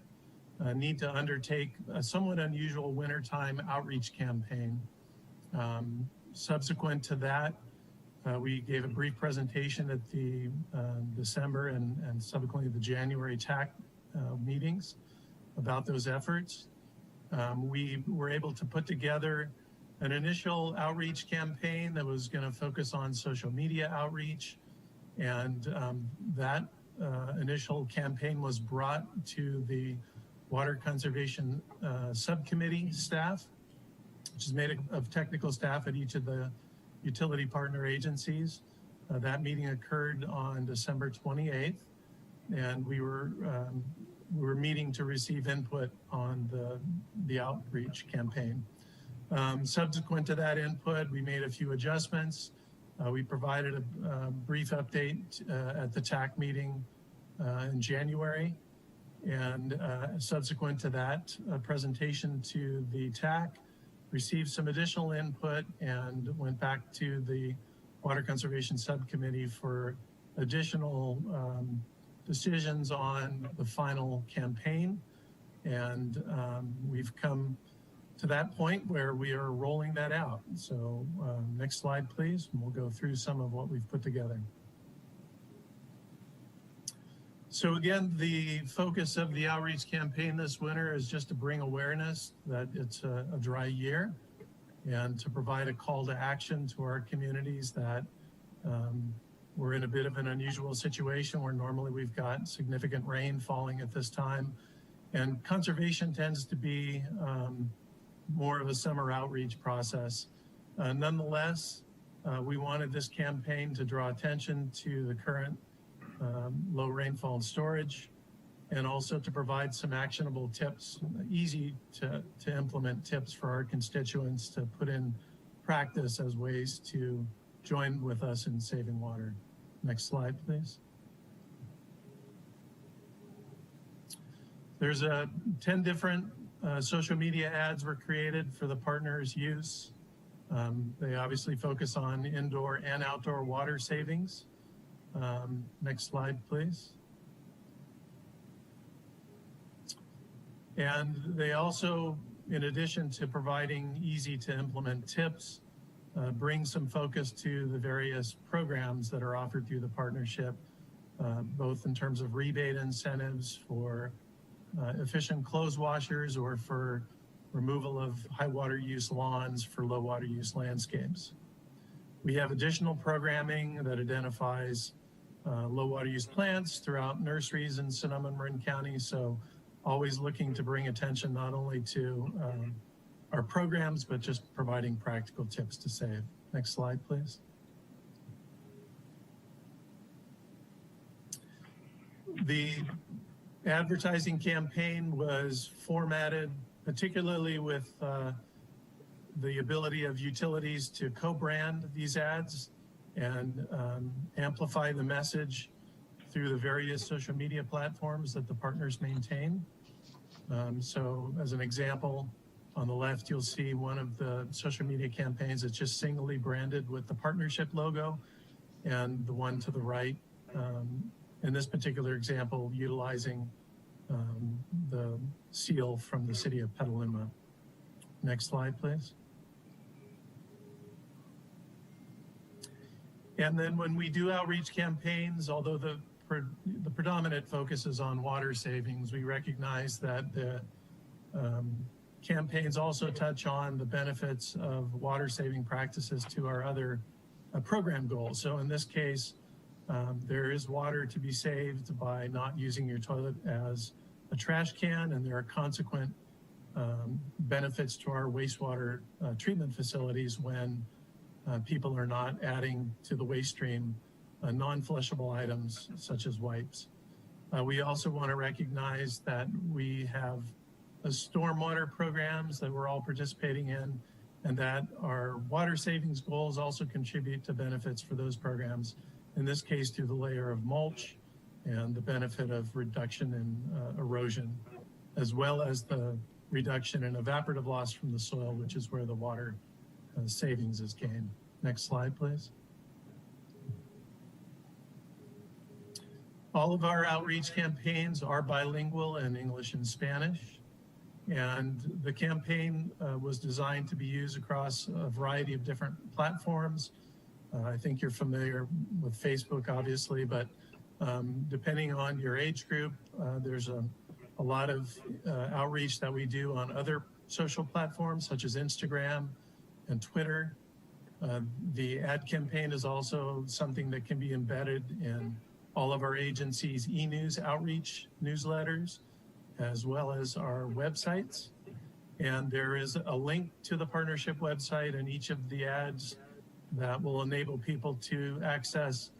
need to undertake a somewhat unusual wintertime outreach campaign. Subsequent to that, we gave a brief presentation at the December and subsequently the January TAC meetings about those efforts. We were able to put together an initial outreach campaign that was going to focus on social media outreach, and that initial campaign was brought to the Water Conservation Subcommittee staff, which is made of technical staff at each of the utility partner agencies. That meeting occurred on December 28th, and we were meeting to receive input on the outreach campaign. Subsequent to that input, we made a few adjustments. We provided a brief update at the TAC meeting in January, and subsequent to that, a presentation to the TAC, received some additional input and went back to the Water Conservation Subcommittee for additional decisions on the final campaign. And we've come to that point where we are rolling that out. So next slide, please, and we'll go through some of what we've put together. So again, the focus of the outreach campaign this winter is just to bring awareness that it's a dry year and to provide a call to action to our communities that we're in a bit of an unusual situation where normally we've got significant rain falling at this time. And conservation tends to be more of a summer outreach process. Nonetheless, we wanted this campaign to draw attention to the current low rainfall and storage, and also to provide some actionable tips, easy to implement tips for our constituents to put in practice as ways to join with us in saving water. Next slide, please. There's 10 different social media ads were created for the partners' use. They obviously focus on indoor and outdoor water savings. Next slide, please. And they also, in addition to providing easy to implement tips, bring some focus to the various programs that are offered through the partnership, both in terms of rebate incentives for efficient clothes washers or for removal of high water use lawns for low water use landscapes. We have additional programming that identifies low water use plants throughout nurseries in Sonoma and Marin County. So always looking to bring attention not only to our programs, but just providing practical tips to save. Next slide, please. The advertising campaign was formatted particularly with the ability of utilities to co-brand these ads and amplify the message through the various social media platforms that the partners maintain. So as an example, on the left, you'll see one of the social media campaigns that's just singly branded with the partnership logo, and the one to the right, in this particular example, utilizing the seal from the city of Petaluma. Next slide, please. And then when we do outreach campaigns, although the predominant focus is on water savings, we recognize that the campaigns also touch on the benefits of water saving practices to our other program goals. So in this case, there is water to be saved by not using your toilet as a trash can, and there are consequent benefits to our wastewater treatment facilities when people are not adding to the waste stream non-flushable items such as wipes. We also want to recognize that we have stormwater programs that we're all participating in, and that our water savings goals also contribute to benefits for those programs, in this case through the layer of mulch and the benefit of reduction in erosion, as well as the reduction in evaporative loss from the soil, which is where the water savings is gained. Next slide, please. All of our outreach campaigns are bilingual in English and Spanish, and the campaign was designed to be used across a variety of different platforms. I think you're familiar with Facebook, obviously, but depending on your age group, there's a lot of outreach that we do on other social platforms such as Instagram and Twitter. The ad campaign is also something that can be embedded in all of our agencies' e-news outreach newsletters, as well as our websites. And there is a link to the partnership website in each of the ads that will enable people to access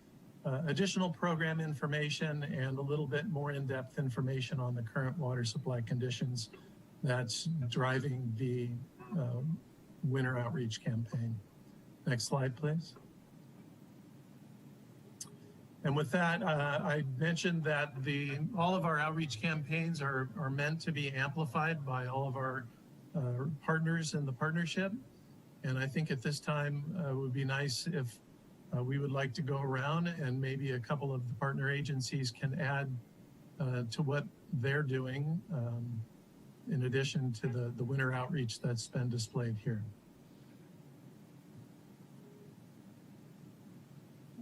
additional program information and a little bit more in-depth information on the current water supply conditions that's driving the winter outreach campaign. Next slide, please. And with that, I mentioned that all of our outreach campaigns are meant to be amplified by all of our partners in the partnership. And I think at this time, it would be nice if we would like to go around and maybe a couple of the partner agencies can add to what they're doing in addition to the winter outreach that's been displayed here.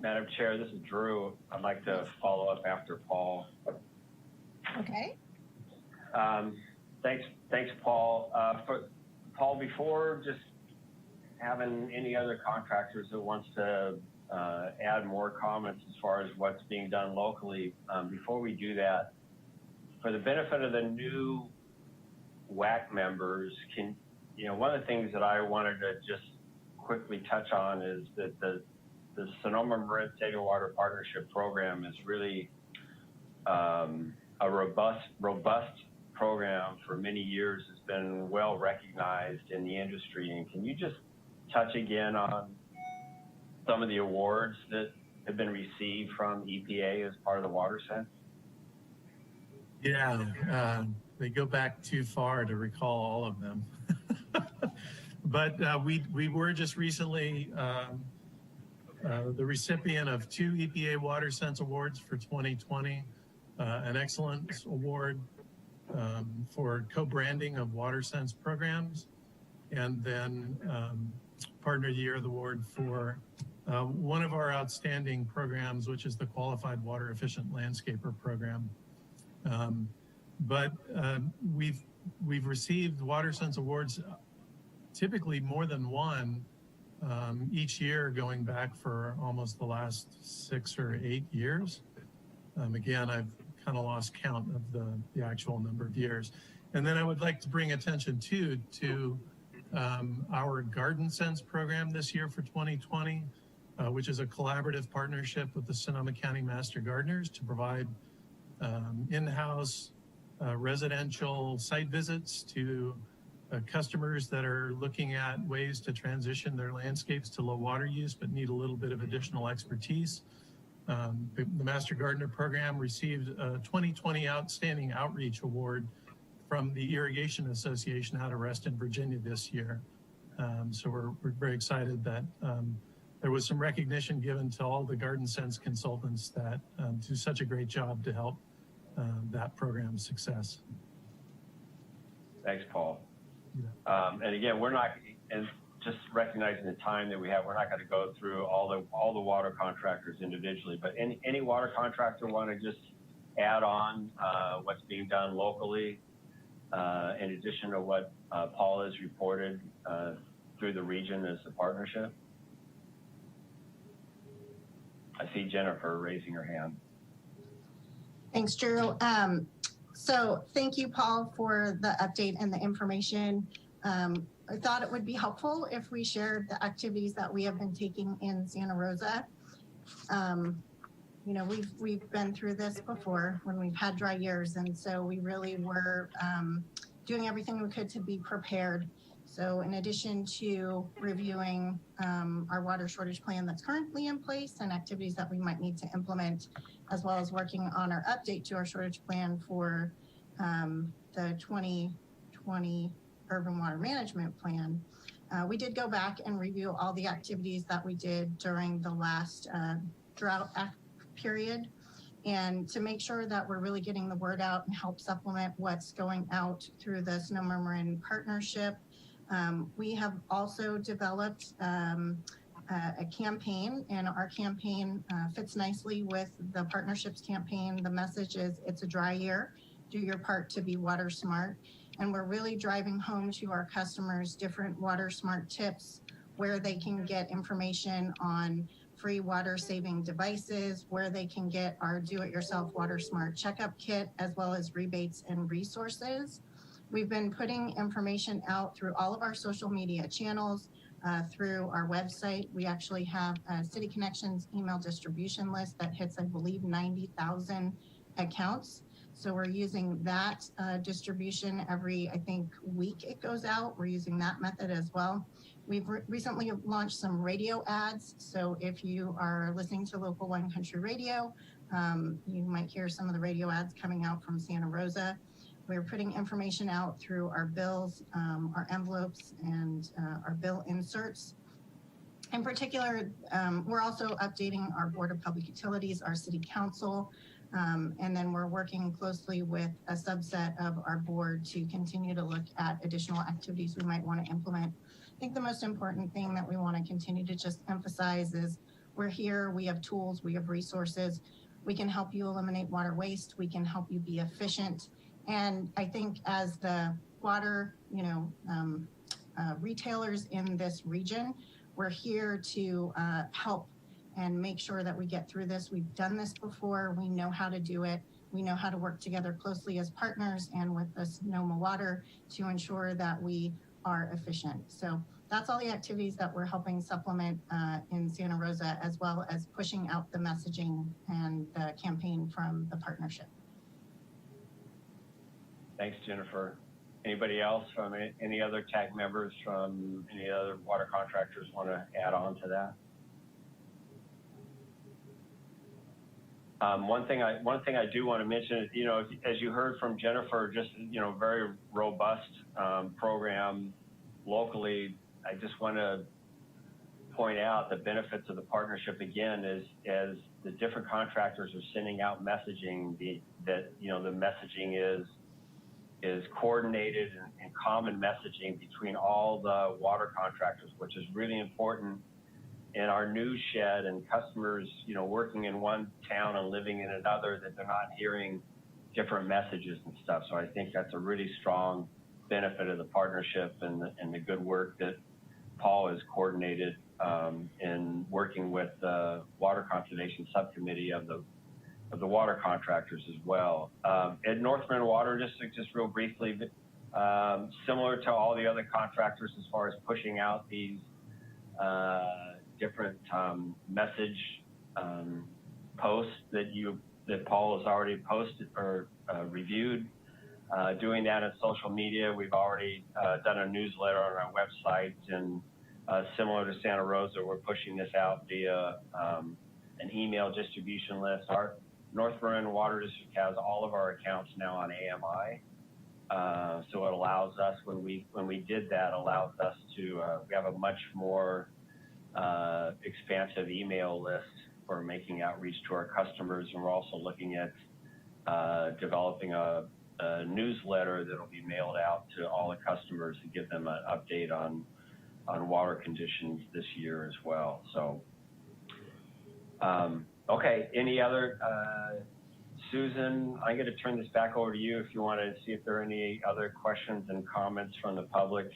Madam Chair, this is Drew. I'd like to follow up after Paul. Okay. Thanks, Paul. Paul, before just having any other contractors that wants to add more comments as far as what's being done locally, before we do that, for the benefit of the new WAC members, one of the things that I wanted to just quickly touch on is that the Sonoma Marin State Water Partnership Program is really a robust program for many years. It's been well recognized in the industry. And can you just touch again on some of the awards that have been received from EPA as part of the water sense? Yeah, they go back too far to recall all of them. But we were just recently the recipient of 2 EPA Water Sense Awards for 2020, an Excellence Award for co-branding of Water Sense programs, and then Partner of the Year Award for one of our outstanding programs, which is the Qualified Water Efficient Landscaper Program. But we've received Water Sense Awards, typically more than one, each year going back for almost the last 6 or 8 years. Again, I've kind of lost count of the actual number of years. And then I would like to bring attention to our Garden Sense program this year for 2020, which is a collaborative partnership with the Sonoma County Master Gardeners to provide in-house residential site visits to customers that are looking at ways to transition their landscapes to low water use but need a little bit of additional expertise. The Master Gardener program received a 2020 Outstanding Outreach Award from the Irrigation Association out of Reston, Virginia this year. So we're very excited that there was some recognition given to all the Garden Sense consultants that do such a great job to help that program's success. Thanks, Paul. And again, we're not, and just recognizing the time that we have, we're not going to go through all the water contractors individually, but any water contractor want to just add on what's being done locally in addition to what Paul has reported through the region as a partnership? I see Jennifer raising her hand. Thanks, Drew. So thank you, Paul, for the update and the information. I thought it would be helpful if we shared the activities that we have been taking in Santa Rosa. You know, we've been through this before when we've had dry years, and so we really were doing everything we could to be prepared. So in addition to reviewing our water shortage plan that's currently in place and activities that we might need to implement, as well as working on our update to our shortage plan for the 2020 Urban Water Management Plan, we did go back and review all the activities that we did during the last drought period, and to make sure that we're really getting the word out and help supplement what's going out through the Sonoma Marin Partnership. We have also developed a campaign, and our campaign fits nicely with the partnership's campaign. The message is, it's a dry year, do your part to be water smart. And we're really driving home to our customers different water smart tips, where they can get information on free water saving devices, where they can get our do-it-yourself water smart checkup kit, as well as rebates and resources. We've been putting information out through all of our social media channels, through our website. We actually have a City Connections email distribution list that hits, I believe, 90,000 accounts. So we're using that distribution every, I think, week it goes out. We're using that method as well. We've recently launched some radio ads. So if you are listening to local Wine Country Radio, you might hear some of the radio ads coming out from Santa Rosa. We're putting information out through our bills, our envelopes, and our bill inserts. In particular, we're also updating our Board of Public Utilities, our City Council, and then we're working closely with a subset of our board to continue to look at additional activities we might want to implement. I think the most important thing that we want to continue to just emphasize is we're here, we have tools, we have resources. We can help you eliminate water waste. We can help you be efficient. And I think as the water, retailers in this region, we're here to help and make sure that we get through this. We've done this before. We know how to do it. We know how to work together closely as partners and with the Sonoma Water to ensure that we are efficient. So that's all the activities that we're helping supplement in Santa Rosa, as well as pushing out the messaging and the campaign from the partnership. Thanks, Jennifer. Anybody else from any other TAC members from any other water contractors want to add on to that? One thing I do want to mention is, you know, as you heard from Jennifer, just, you know, very robust program locally. I just want to point out the benefits of the partnership again is as the different contractors are sending out messaging, that, you know, the messaging is coordinated and common messaging between all the water contractors, which is really important in our news shed and customers, you know, working in one town and living in another, that they're not hearing different messages and stuff. So I think that's a really strong benefit of the partnership and the good work that Paul has coordinated in working with the Water Conservation Subcommittee of the water contractors as well. At Northern Water District, just real briefly, similar to all the other contractors as far as pushing out these different message posts that Paul has already posted or reviewed. Doing that in social media, we've already done a newsletter on our website, and similar to Santa Rosa, we're pushing this out via an email distribution list. Our North Marin Water District has all of our accounts now on AMI. So it allows us, when we did that, allows us to, we have a much more expansive email list for making outreach to our customers. And we're also looking at developing a newsletter that will be mailed out to all the customers to give them an update on water conditions this year as well. So, okay, any other, Susan, I'm going to turn this back over to you if you want to see if there are any other questions and comments from the public.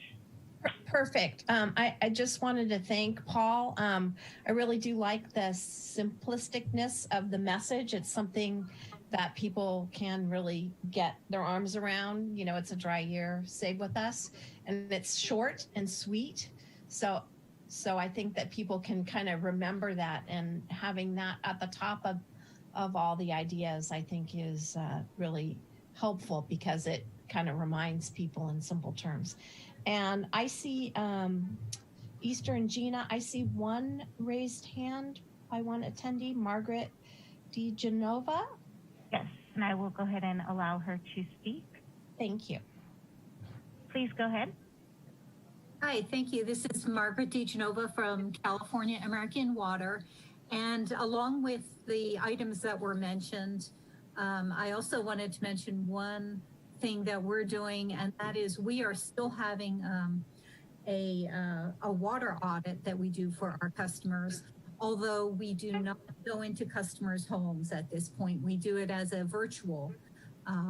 Perfect. I just wanted to thank Paul. I really do like the simplisticness of the message. It's something that people can really get their arms around. You know, it's a dry year, save with us. And it's short and sweet. So I think that people can kind of remember that, and having that at the top of all the ideas, I think is really helpful, because it kind of reminds people in simple terms. And I see Easter and Gina, I see one raised hand by one attendee, Margaret DeGenova. Yes, and I will go ahead and allow her to speak. Thank you. Please go ahead. Hi, thank you. This is Margaret DeGenova from California American Water. And along with the items that were mentioned, I also wanted to mention one thing that we're doing, and that is we are still having a water audit that we do for our customers. Although we do not go into customers' homes at this point, we do it as a virtual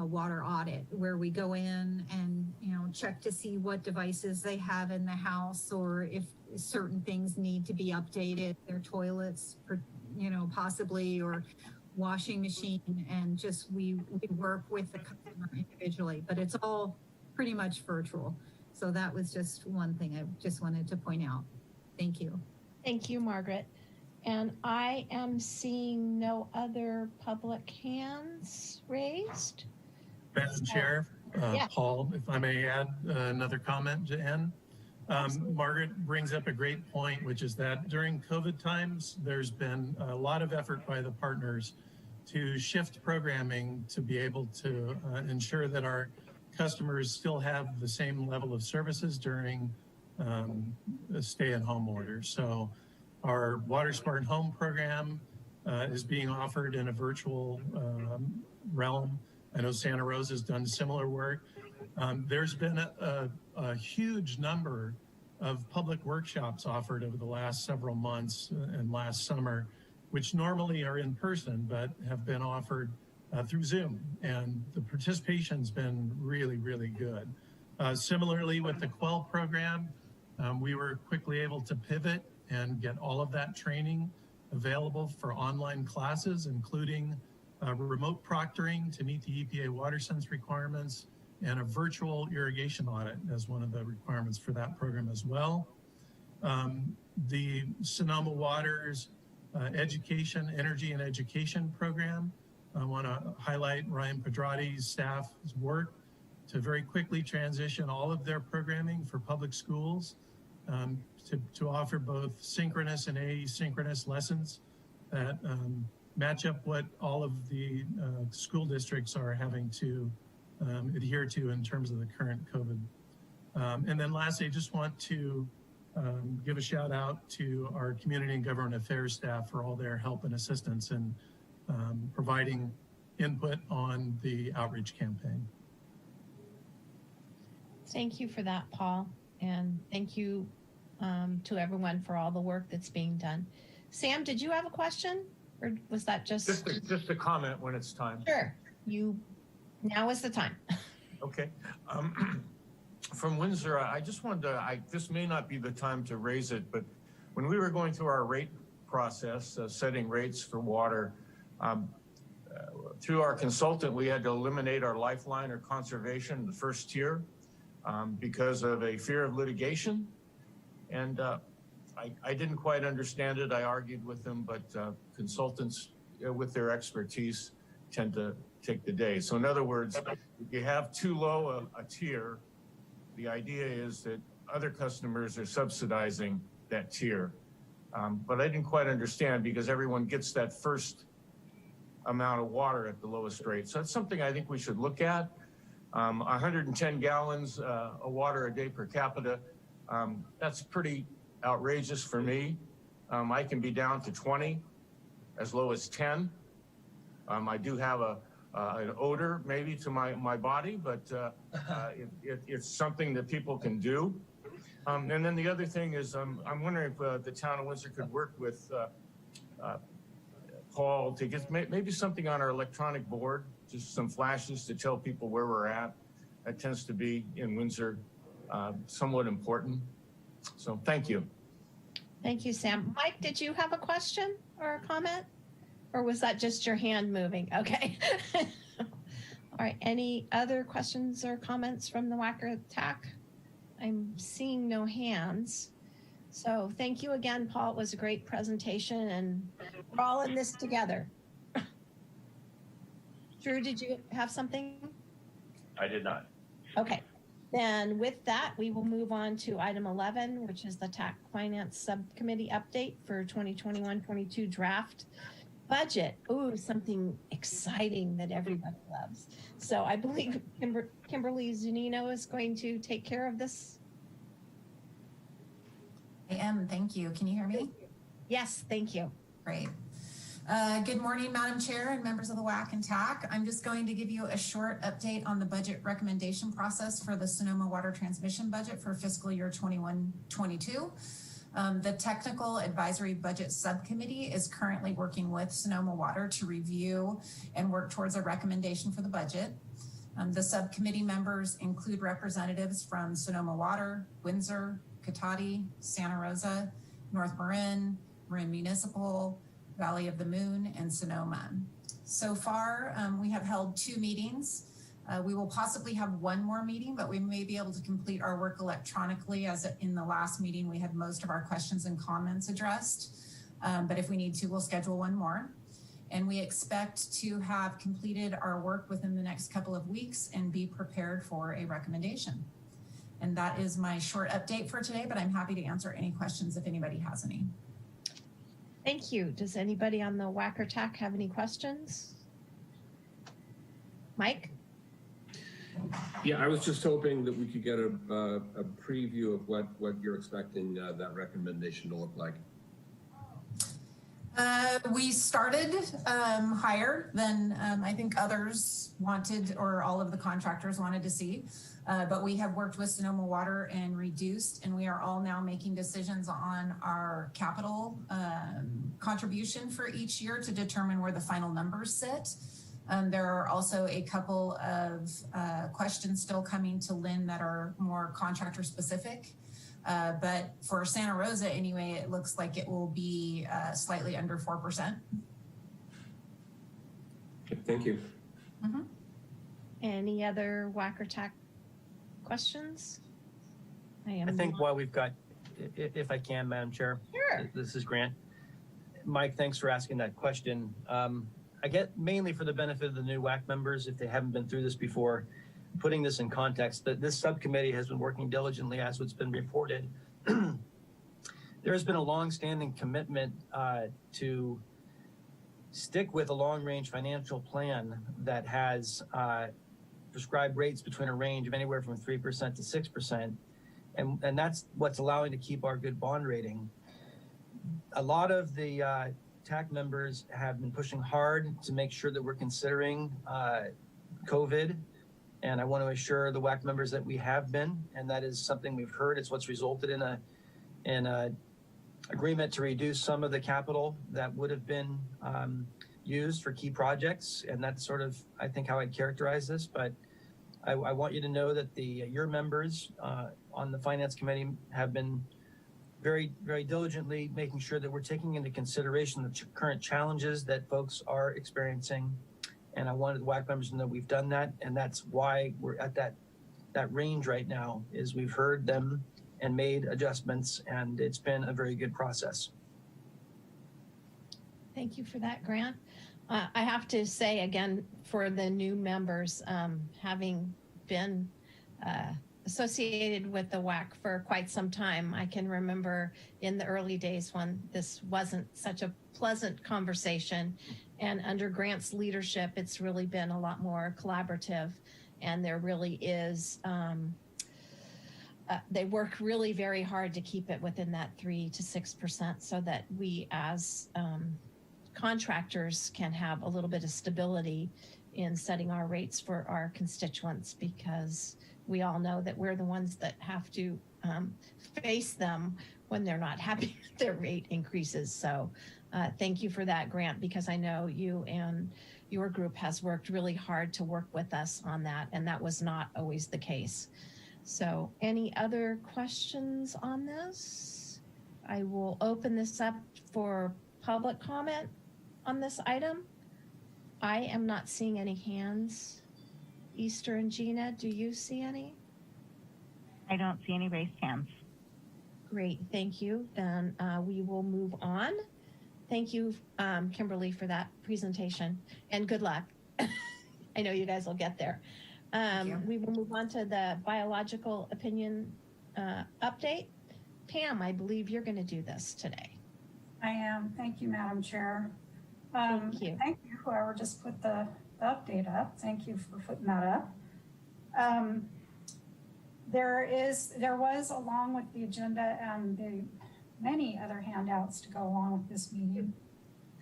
water audit, where we go in and, you know, check to see what devices they have in the house, or if certain things need to be updated, their toilets, you know, possibly, or washing machine, and just we work with the customer individually, but it's all pretty much virtual. So that was just one thing I just wanted to point out. Thank you. Thank you, Margaret. And I am seeing no other public hands raised. Madam Chair, yeah. Paul, if I may add another comment to end. Margaret brings up a great point, which is that during COVID times, there's been a lot of effort by the partners to shift programming to be able to ensure that our customers still have the same level of services during a stay-at-home order. So our Water Smart Home program is being offered in a virtual realm. I know Santa Rosa has done similar work. There's been a huge number of public workshops offered over the last several months and last summer, which normally are in person, but have been offered through Zoom. And the participation's been really, really good. Similarly with the Quell program, we were quickly able to pivot and get all of that training available for online classes, including remote proctoring to meet the EPA WaterSense requirements, and a virtual irrigation audit as one of the requirements for that program as well. The Sonoma Water's Education, Energy and Education program. I want to highlight Ryan Pedrati's staff's work to very quickly transition all of their programming for public schools to offer both synchronous and asynchronous lessons that match up what all of the school districts are having to adhere to in terms of the current COVID. And then lastly, I just want to give a shout out to our community and government affairs staff for all their help and assistance in providing input on the outreach campaign. Thank you for that, Paul. And thank you to everyone for all the work that's being done. Sam, did you have a question? Or was that just a comment when it's time? Sure. Now is the time. Okay. From Windsor, I just wanted to, this may not be the time to raise it, but when we were going through our rate process, setting rates for water, through our consultant, we had to eliminate our lifeline or conservation, the first tier, because of a fear of litigation. And I didn't quite understand it. I argued with them, but consultants with their expertise tend to take the day. So in other words, if you have too low a tier, the idea is that other customers are subsidizing that tier. But I didn't quite understand because everyone gets that first amount of water at the lowest rate. So that's something I think we should look at. 110 gallons of water a day per capita, that's pretty outrageous for me. I can be down to 20, as low as 10. I do have an odor maybe to my body, but it's something that people can do. And then the other thing is I'm wondering if the town of Windsor could work with Paul to get maybe something on our electronic board, just some flashes to tell people where we're at. That tends to be in Windsor somewhat important. So thank you. Thank you, Sam. Mike, did you have a question or a comment? Or was that just your hand moving? Okay. All right. Any other questions or comments from the WAC or TAC? I'm seeing no hands. So thank you again, Paul. It was a great presentation and we're all in this together. Drew, did you have something? I did not. Okay. Then with that, we will move on to item 11, which is the TAC Finance Subcommittee update for 2021-22 draft budget. Ooh, something exciting that everybody loves. So I believe Kimberly Zunino is going to take care of this. I am, thank you. Can you hear me? Yes, thank you. Great. Good morning, Madam Chair and members of the WAC and TAC. I'm just going to give you a short update on the budget recommendation process for the Sonoma Water Transmission budget for fiscal year 21-22. The Technical Advisory Budget Subcommittee is currently working with Sonoma Water to review and work towards a recommendation for the budget. The subcommittee members include representatives from Sonoma Water, Windsor, Cotati, Santa Rosa, North Marin, Marin Municipal, Valley of the Moon, and Sonoma. So far, we have held 2 meetings. We will possibly have 1 more meeting, but we may be able to complete our work electronically, as in the last meeting, we had most of our questions and comments addressed. But if we need to, we'll schedule 1 more. And we expect to have completed our work within the next couple of weeks and be prepared for a recommendation. And that is my short update for today, but I'm happy to answer any questions if anybody has any. Thank you. Does anybody on the WAC or TAC have any questions? Mike? Yeah, I was just hoping that we could get a preview of what you're expecting that recommendation to look like. We started higher than I think others wanted, or all of the contractors wanted to see. But we have worked with Sonoma Water and reduced, and we are all now making decisions on our capital contribution for each year to determine where the final numbers sit. There are also a couple of questions still coming to Lynn that are more contractor specific. But for Santa Rosa anyway, it looks like it will be slightly under 4%. Okay, thank you. Mm-hmm. Any other WAC or TAC questions? I think while we've got, if I can, Madam Chair. Sure. This is Grant. Mike, thanks for asking that question. I get mainly for the benefit of the new WAC members, if they haven't been through this before, putting this in context, that this subcommittee has been working diligently as what's been reported. There has been a long-standing commitment to stick with a long-range financial plan that has prescribed rates between a range of anywhere from 3% to 6%. And that's what's allowing to keep our good bond rating. A lot of the TAC members have been pushing hard to make sure that we're considering COVID. And I want to assure the WAC members that we have been, and that is something we've heard. It's what's resulted in a agreement to reduce some of the capital that would have been used for key projects. And that's sort of, I think, how I'd characterize this. But I want you to know that your members on the Finance Committee have been very, very diligently making sure that we're taking into consideration the current challenges that folks are experiencing. And I wanted the WAC members to know we've done that. And that's why we're at that range right now, is we've heard them and made adjustments, and it's been a very good process. Thank you for that, Grant. I have to say again, for the new members, having been associated with the WAC for quite some time, I can remember in the early days when this wasn't such a pleasant conversation, and under Grant's leadership, it's really been a lot more collaborative, and there really is, they work really very hard to keep it within that 3 to 6% so that we as contractors can have a little bit of stability in setting our rates for our constituents, because we all know that we're the ones that have to face them when they're not happy with their rate increases. So thank you for that, Grant, because I know you and your group has worked really hard to work with us on that, and that was not always the case. So any other questions on this? I will open this up for public comment on this item. I am not seeing any hands. Easter and Gina, do you see any? I don't see any raised hands. Great, thank you. Then we will move on. Thank you, Kimberly, for that presentation, and good luck. I know you guys will get there. We will move on to the biological opinion update. Pam, I believe you're going to do this today. I am. Thank you, Madam Chair. Thank you. Thank you, whoever just put the update up. Thank you for putting that up. There was, along with the agenda and the many other handouts to go along with this meeting,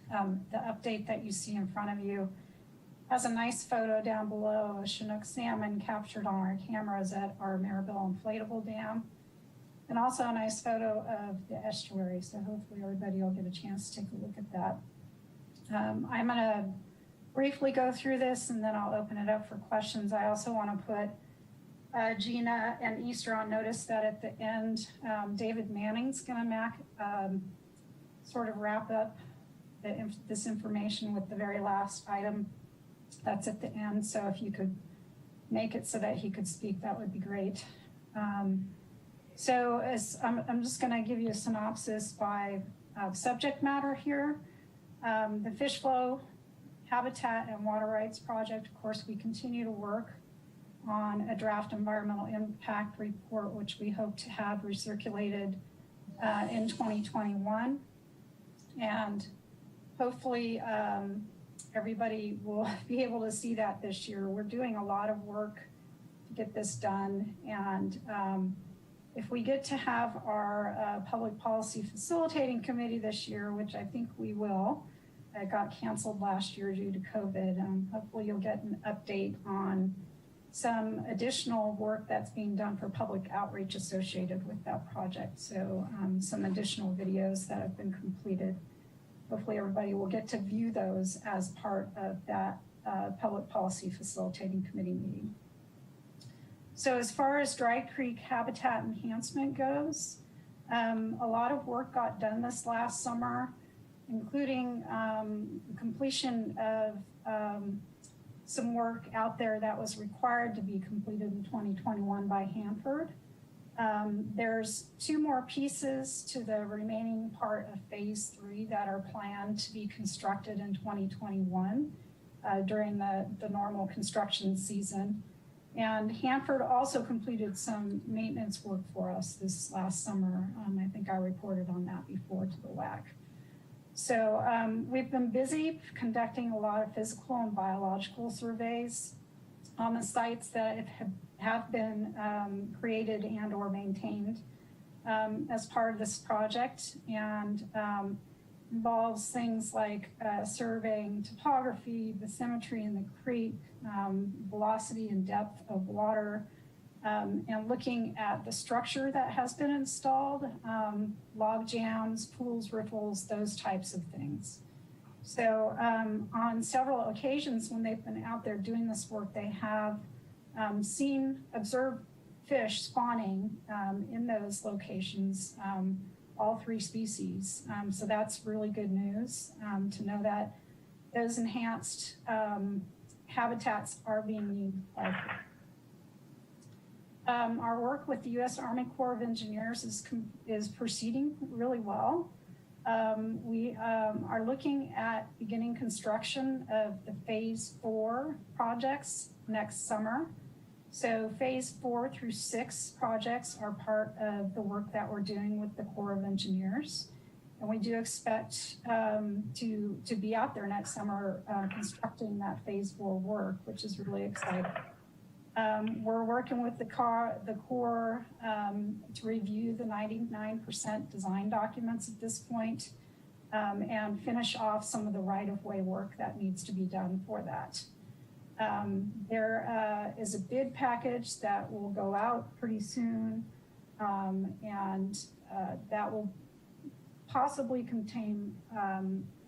the update that you see in front of you has a nice photo down below of a Chinook salmon captured on our cameras at our Maribel Inflatable Dam, and also a nice photo of the estuary. So hopefully everybody will get a chance to take a look at that. I'm going to briefly go through this, and then I'll open it up for questions. I also want to put Gina and Easter on notice that at the end, David Manning's going to sort of wrap up this information with the very last item that's at the end. So if you could make it so that he could speak, that would be great. So I'm just going to give you a synopsis by subject matter here. The fish flow, habitat, and water rights project. Of course, we continue to work on a draft environmental impact report, which we hope to have recirculated in 2021. And hopefully everybody will be able to see that this year. We're doing a lot of work to get this done. And if we get to have our public policy facilitating committee this year, which I think we will, it got canceled last year due to COVID. Hopefully you'll get an update on some additional work that's being done for public outreach associated with that project. So some additional videos that have been completed. Hopefully everybody will get to view those as part of that public policy facilitating committee meeting. So as far as Dry Creek habitat enhancement goes, a lot of work got done this last summer, including completion of some work out there that was required to be completed in 2021 by Hanford. There's 2 more pieces to the remaining part of phase 3 that are planned to be constructed in 2021 during the normal construction season. And Hanford also completed some maintenance work for us this last summer. I think I reported on that before to the WAC. So we've been busy conducting a lot of physical and biological surveys on the sites that have been created and or maintained as part of this project, and involves things like surveying topography, bathymetry in the creek, velocity and depth of water, and looking at the structure that has been installed, log jams, pools, riffles, those types of things. So on several occasions when they've been out there doing this work, they have observed fish spawning in those locations, all 3 species. So that's really good news to know that those enhanced habitats are being needed by fish. Our work with the U.S. Army Corps of Engineers is proceeding really well. We are looking at beginning construction of the phase 4 projects next summer. So phase 4 through 6 projects are part of the work that we're doing with the Corps of Engineers. And we do expect to be out there next summer constructing that phase 4 work, which is really exciting. We're working with the Corps to review the 99% design documents at this point, and finish off some of the right-of-way work that needs to be done for that. There is a bid package that will go out pretty soon, and that will possibly contain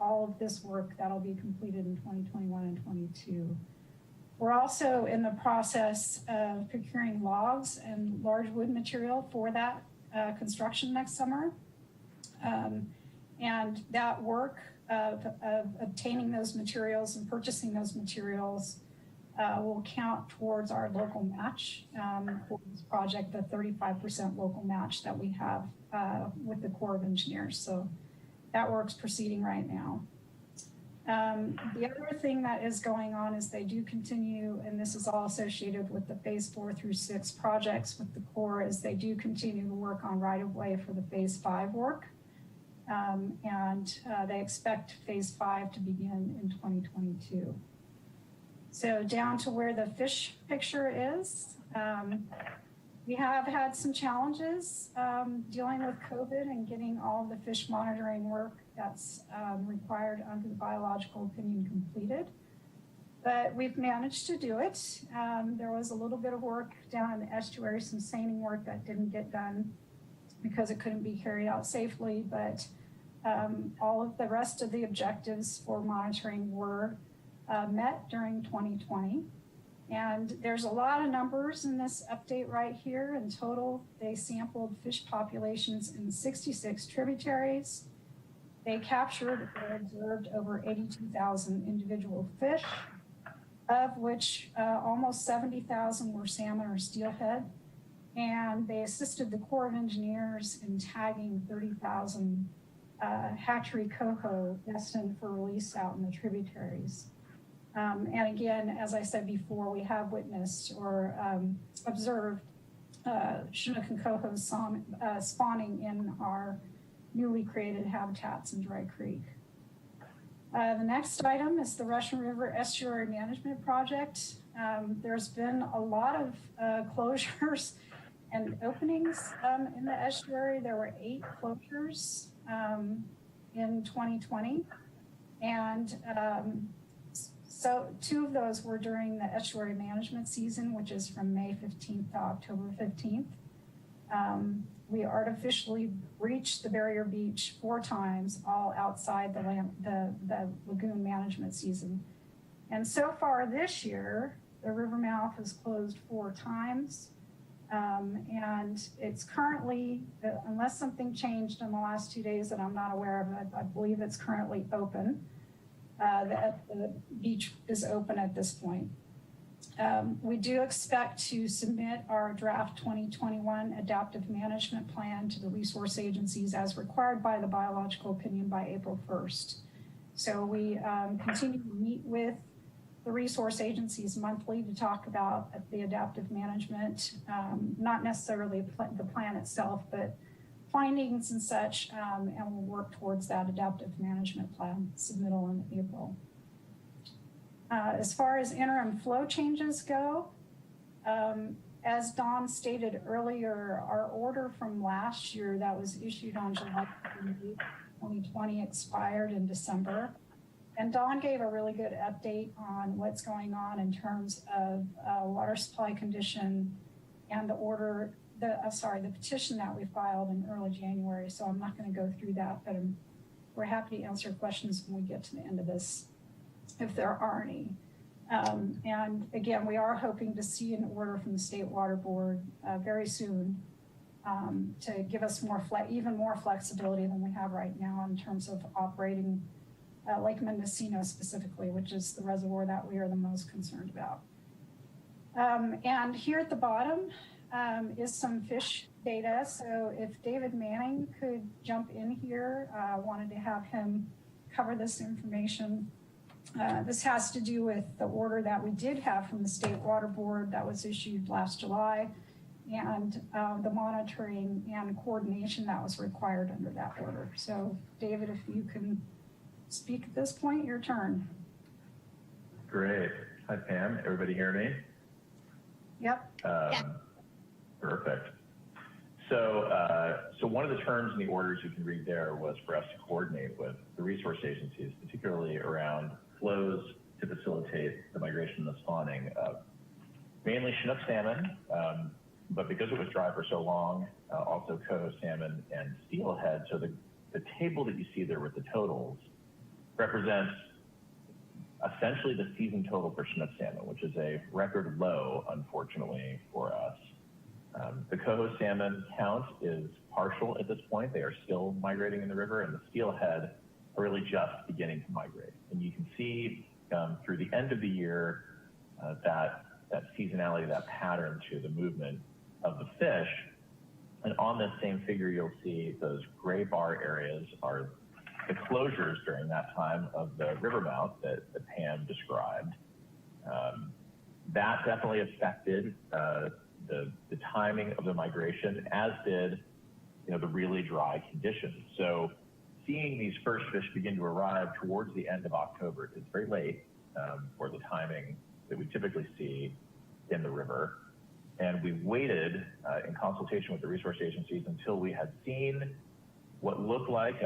all of this work that'll be completed in 2021 and 22. We're also in the process of procuring logs and large wood material for that construction next summer. And that work of obtaining those materials and purchasing those materials will count towards our local match for this project, the 35% local match that we have with the Corps of Engineers. So that work's proceeding right now. The other thing that is going on is they do continue, and this is all associated with the phase 4 through 6 projects with the Corps, is they do continue to work on right-of-way for the phase 5 work. And they expect phase 5 to begin in 2022. So down to where the fish picture is, we have had some challenges dealing with COVID and getting all of the fish monitoring work that's required under the biological opinion completed. But we've managed to do it. There was a little bit of work down in the estuary, some seining work that didn't get done because it couldn't be carried out safely, but all of the rest of the objectives for monitoring were met during 2020. And there's a lot of numbers in this update right here. In total, they sampled fish populations in 66 tributaries. They captured or observed over 82,000 individual fish, of which almost 70,000 were salmon or steelhead. And they assisted the Corps of Engineers in tagging 30,000 hatchery coho destined for release out in the tributaries. And again, as I said before, we have witnessed or observed Chinook and coho spawning in our newly created habitats in Dry Creek. The next item is the Russian River Estuary Management Project. There's been a lot of closures and openings in the estuary. There were 8 closures in 2020. And so 2 of those were during the estuary management season, which is from May 15th to October 15th. We artificially breached the barrier beach 4 times, all outside the lagoon management season. And so far this year, the river mouth is closed 4 times. And it's currently, unless something changed in the last 2 days that I'm not aware of, I believe it's currently open. the beach is open at this point. We do expect to submit our draft 2021 adaptive management plan to the resource agencies as required by the biological opinion by April 1st. So we continue to meet with the resource agencies monthly to talk about the adaptive management, not necessarily the plan itself, but findings and such, and we'll work towards that adaptive management plan submittal in April. As far as interim flow changes go, as Dawn stated earlier, our order from last year that was issued on July 2020 expired in December. And Dawn gave a really good update on what's going on in terms of water supply condition and the petition that we filed in early January. So I'm not going to go through that, but we're happy to answer questions when we get to the end of this, if there are any. And again, we are hoping to see an order from the State Water Board very soon to give us even more flexibility than we have right now in terms of operating Lake Mendocino specifically, which is the reservoir that we are the most concerned about. And here at the bottom is some fish data. So if David Manning could jump in here, wanted to have him cover this information. This has to do with the order that we did have from the State Water Board that was issued last July, and the monitoring and coordination that was required under that order. So David, if you can speak at this point, your turn. Great. Hi, Pam. Everybody hear me? Yep. Yeah. Perfect. So one of the terms in the orders you can read there was for us to coordinate with the resource agencies, particularly around flows to facilitate the migration and the spawning of mainly Chinook salmon, but because it was dry for so long, also coho salmon and steelhead. So the table that you see there with the totals represents essentially the season total for Chinook salmon, which is a record low, unfortunately, for us. The coho salmon count is partial at this point. They are still migrating in the river, and the steelhead are really just beginning to migrate. And you can see through the end of the year that seasonality, that pattern to the movement of the fish. And on this same figure, you'll see those gray bar areas are the closures during that time of the river mouth that Pam described. That definitely affected the timing of the migration, as did the really dry conditions. So seeing these first fish begin to arrive towards the end of October is very late for the timing that we typically see in the river. And we waited in consultation with the resource agencies until we had seen what looked like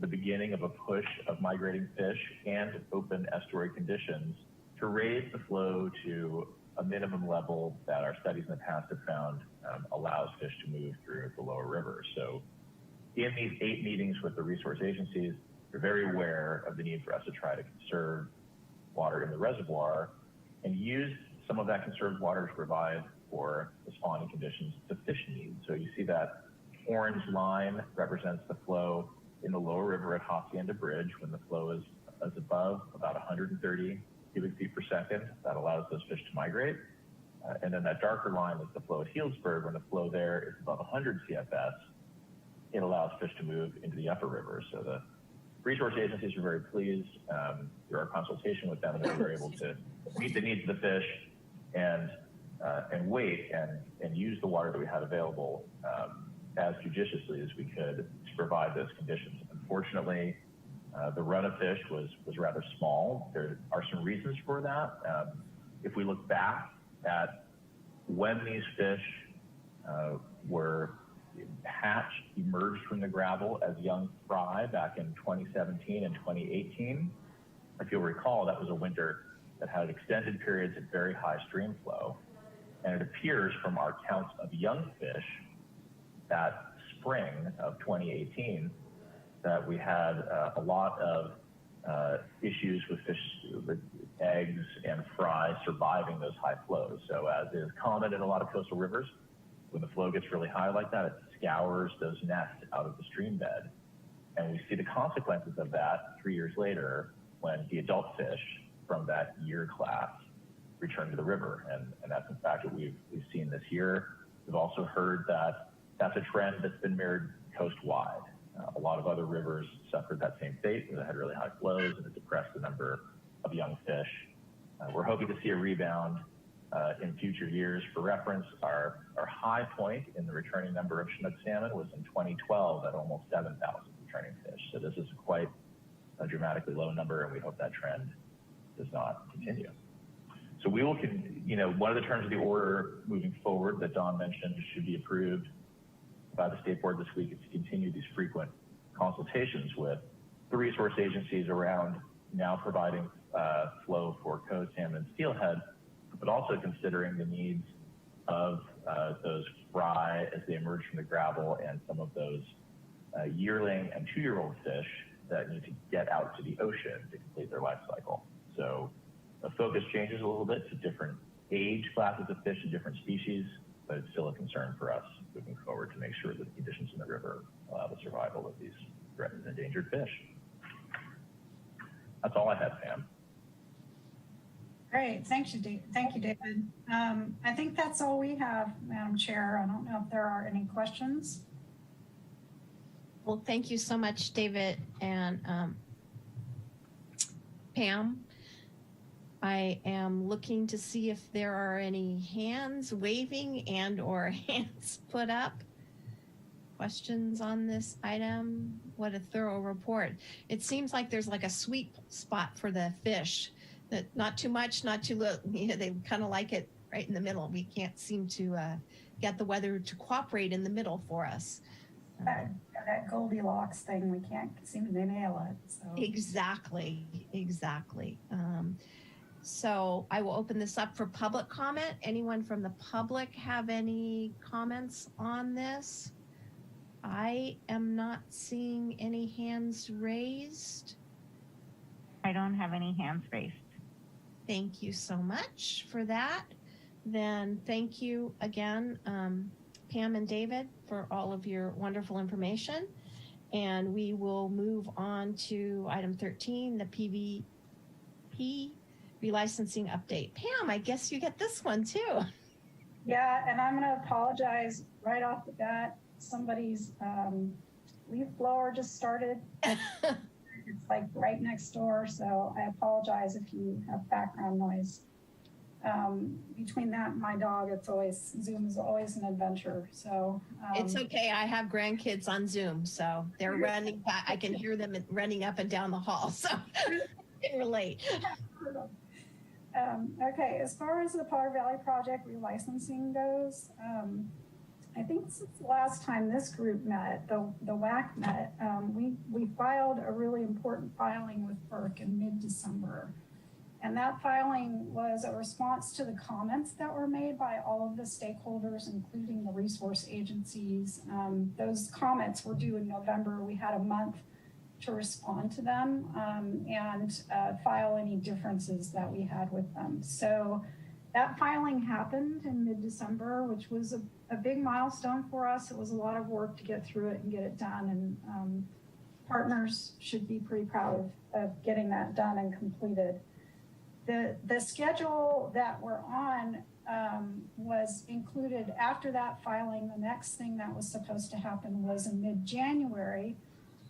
the beginning of a push of migrating fish and open estuary conditions to raise the flow to a minimum level that our studies in the past have found allows fish to move through the lower river. So in these 8 meetings with the resource agencies, they're very aware of the need for us to try to conserve water in the reservoir and use some of that conserved water to provide for the spawning conditions the fish need. So you see that orange line represents the flow in the lower river at Hacienda Bridge when the flow is above about 130 cubic feet per second. That allows those fish to migrate. And then that darker line is the flow at Healdsburg. When the flow there is above 100 CFS, it allows fish to move into the upper river. So the resource agencies are very pleased. Through our consultation with them, they were able to meet the needs of the fish and wait and use the water that we had available as judiciously as we could to provide those conditions. Unfortunately, the run of fish was rather small. There are some reasons for that. If we look back at when these fish were hatched, emerged from the gravel as young fry back in 2017 and 2018, if you'll recall, that was a winter that had extended periods of very high stream flow. And it appears from our counts of young fish that spring of 2018 that we had a lot of issues with fish, with eggs and fry surviving those high flows. So as is common in a lot of coastal rivers, when the flow gets really high like that, it scours those nests out of the stream bed. And we see the consequences of that 3 years later when the adult fish from that year class return to the river. And that's in fact what we've seen this year. We've also heard that that's a trend that's been mirrored coast-wide. A lot of other rivers suffered that same fate, where they had really high flows and it depressed the number of young fish. We're hoping to see a rebound in future years. For reference, our high point in the returning number of Chinook salmon was in 2012 at almost 7,000 returning fish. So this is quite a dramatically low number, and we hope that trend does not continue. So we will, one of the terms of the order moving forward that Don mentioned should be approved by the state board this week is to continue these frequent consultations with the resource agencies around now providing flow for code salmon and steelhead, but also considering the needs of those fry as they emerge from the gravel and some of those yearling and 2-year-old fish that need to get out to the ocean to complete their life cycle. So the focus changes a little bit to different age classes of fish and different species, but it's still a concern for us moving forward to make sure that the conditions in the river allow the survival of these threatened and endangered fish. That's all I have, Pam. Great, thank you, David. I think that's all we have, Madam Chair. I don't know if there are any questions. Well, thank you so much, David and Pam. I am looking to see if there are any hands waving and or hands put up. Questions on this item? What a thorough report. It seems like there's like a sweet spot for the fish. That not too much, not too little. They kind of like it right in the middle. We can't seem to get the weather to cooperate in the middle for us. That Goldilocks thing, we can't seem to nail it. So. Exactly. So I will open this up for public comment. Anyone from the public have any comments on this? I am not seeing any hands raised. I don't have any hands raised. Thank you so much for that. Then thank you again, Pam and David, for all of your wonderful information. And we will move on to item 13, the PVP relicensing update. Pam, I guess you get this one too. Yeah, and I'm gonna apologize right off the bat. Somebody's leaf blower just started. It's like right next door, so I apologize if you have background noise. Between that and my dog, Zoom is always an adventure. So it's okay. I have grandkids on Zoom, so they're running back. I can hear them running up and down the hall, so I can relate. Okay, as far as the Potter Valley Project relicensing goes, I think since the last time this group met, the WAC met, we filed a really important filing with FERC in mid-December. And that filing was a response to the comments that were made by all of the stakeholders, including the resource agencies. Those comments were due in November. We had a month to respond to them and file any differences that we had with them. So that filing happened in mid-December, which was a big milestone for us. It was a lot of work to get through it and get it done. And partners should be pretty proud of getting that done and completed. The schedule that we're on was included after that filing. The next thing that was supposed to happen was in mid-January.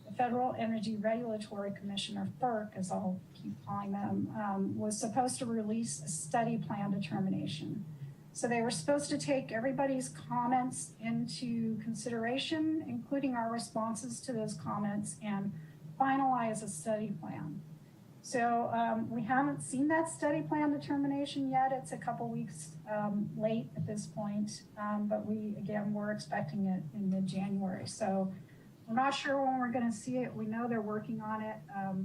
The Federal Energy Regulatory Commission, or FERC, as I'll keep calling them, was supposed to release a study plan determination. So they were supposed to take everybody's comments into consideration, including our responses to those comments, and finalize a study plan. So we haven't seen that study plan determination yet. It's a couple weeks late at this point, but we're expecting it in mid-January. So we're not sure when we're going to see it. We know they're working on it.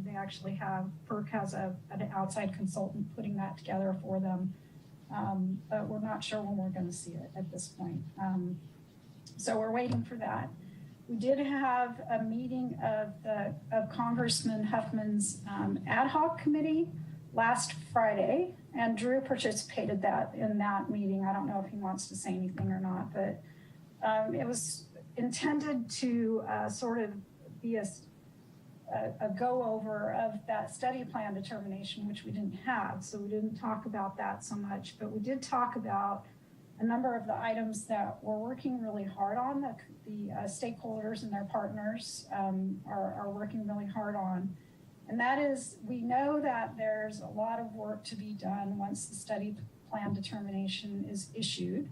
They actually FERC has an outside consultant putting that together for them, but we're not sure when we're going to see it at this point. So we're waiting for that. We did have a meeting of Congressman Huffman's ad hoc committee last Friday, and Drew participated in that meeting. I don't know if he wants to say anything or not, but it was intended to sort of be a a go over of that study plan determination, which we didn't have. So we didn't talk about that so much, but we did talk about a number of the items that we're working really hard on, that the stakeholders and their partners are working really hard on. And that is, we know that there's a lot of work to be done once the study plan determination is issued.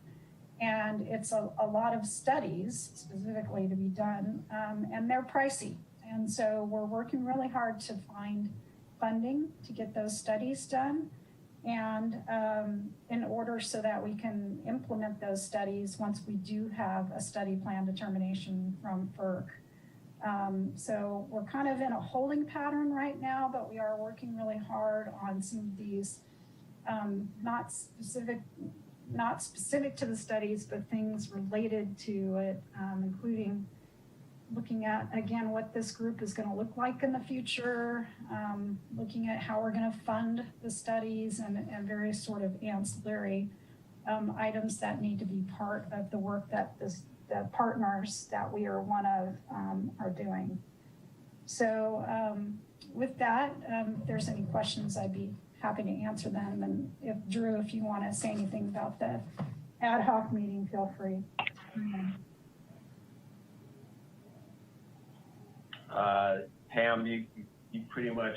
And it's a lot of studies specifically to be done, and they're pricey. And so we're working really hard to find funding to get those studies done, and in order so that we can implement those studies once we do have a study plan determination from FERC. So we're kind of in a holding pattern right now, but we are working really hard on some of these not specific to the studies, but things related to it, including looking at, again, what this group is going to look like in the future, looking at how we're going to fund the studies and various sort of ancillary items that need to be part of the work that the partners that we are one of are doing. So with that, if there's any questions, I'd be happy to answer them. And if Drew, if you want to say anything about the ad hoc meeting, feel free. Pam, you pretty much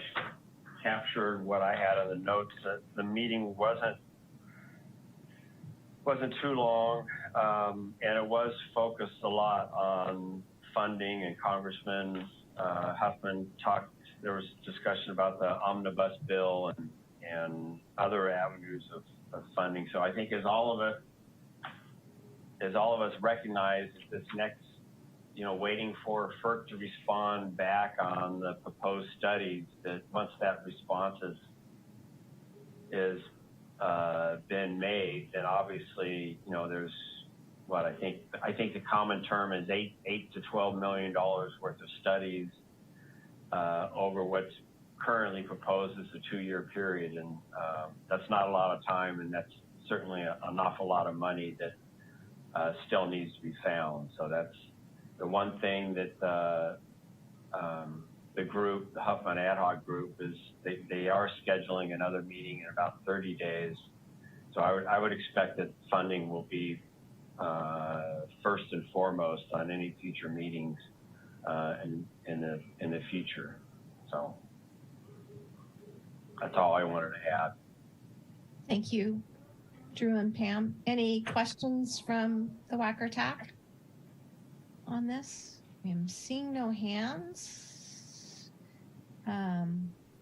captured what I had on the notes. That the meeting wasn't too long, and it was focused a lot on funding. And Congressman Huffman talked. There was discussion about the omnibus bill and other avenues of funding. So I think as all of us recognize this next, waiting for FERC to respond back on the proposed studies, that once that response is been made, then obviously, there's what I think the common term is $8 to $12 million worth of studies over what's currently proposed as a 2-year period, and that's not a lot of time, and that's certainly an awful lot of money that still needs to be found. So that's the one thing that the group, the Huffman Ad Hoc Group, is they are scheduling another meeting in about 30 days. So I would expect that funding will be first and foremost on any future meetings in the future. So that's all I wanted to add. Thank you, Drew and Pam. Any questions from the WAC or TAC on this? I'm seeing no hands.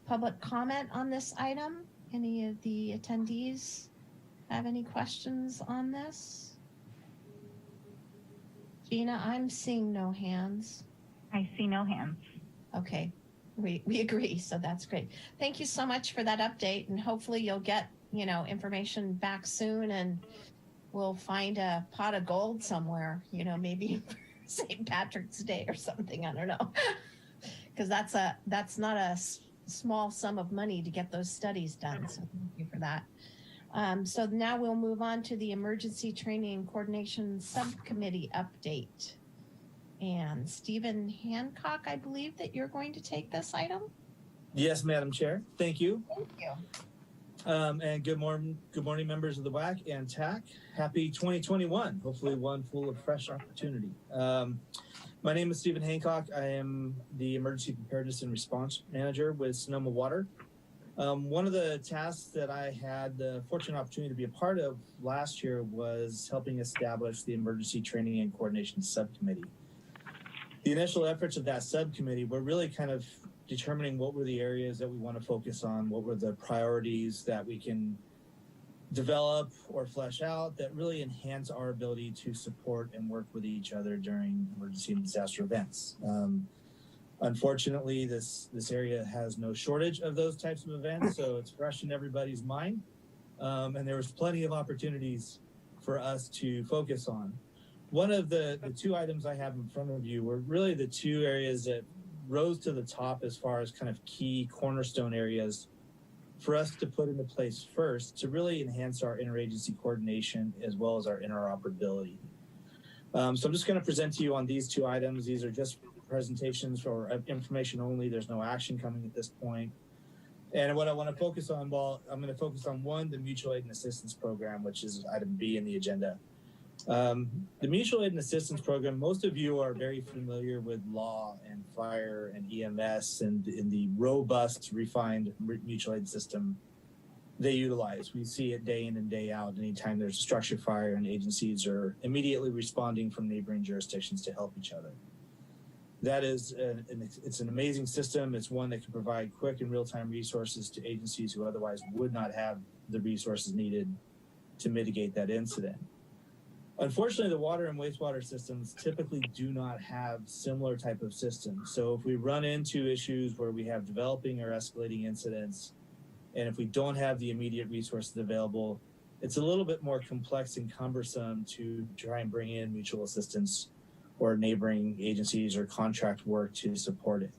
Public comment on this item? Any of the attendees have any questions on this? Gina, I'm seeing no hands. I see no hands. Okay, we agree, so that's great. Thank you so much for that update, and hopefully you'll get, information back soon, and we'll find a pot of gold somewhere, maybe for St. Patrick's Day or something, I don't know. Because that's not a small sum of money to get those studies done, so thank you for that. So now we'll move on to the Emergency Training and Coordination Subcommittee update. And Stephen Hancock, I believe that you're going to take this item? Yes, Madam Chair. Thank you. Thank you. And good morning, members of the WAC and TAC. Happy 2021. Hopefully one full of fresh opportunity. My name is Stephen Hancock. I am the Emergency Preparedness and Response Manager with Sonoma Water. One of the tasks that I had the fortunate opportunity to be a part of last year was helping establish the Emergency Training and Coordination Subcommittee. The initial efforts of that subcommittee were really kind of determining what were the areas that we want to focus on, what were the priorities that we can develop or flesh out that really enhance our ability to support and work with each other during emergency and disaster events. Unfortunately, this area has no shortage of those types of events, so it's fresh in everybody's mind. And there was plenty of opportunities for us to focus on. One of the two items I have in front of you were really the two areas that rose to the top as far as kind of key cornerstone areas for us to put into place first to really enhance our interagency coordination as well as our interoperability. So I'm just going to present to you on these two items. These are just presentations for information only. There's no action coming at this point. And what I want to focus on, well, I'm going to focus on one, the mutual aid and assistance program, which is item B in the agenda. The mutual aid and assistance program, most of you are very familiar with law and fire and EMS and in the robust, refined mutual aid system they utilize. We see it day in and day out. Anytime there's a structure fire and agencies are immediately responding from neighboring jurisdictions to help each other. That is, it's an amazing system. It's one that can provide quick and real-time resources to agencies who otherwise would not have the resources needed to mitigate that incident. Unfortunately, the water and wastewater systems typically do not have similar type of systems. So if we run into issues where we have developing or escalating incidents, and if we don't have the immediate resources available, it's a little bit more complex and cumbersome to try and bring in mutual assistance or neighboring agencies or contract work to support it.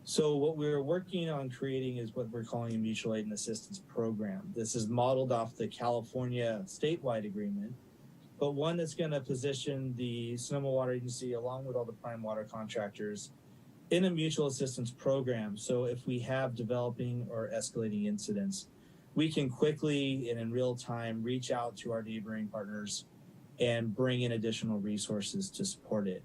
So what we're working on creating is what we're calling a mutual aid and assistance program. This is modeled off the California statewide agreement, but one that's going to position the Sonoma Water Agency along with all the prime water contractors in a mutual assistance program. So if we have developing or escalating incidents, we can quickly and in real time reach out to our neighboring partners and bring in additional resources to support it.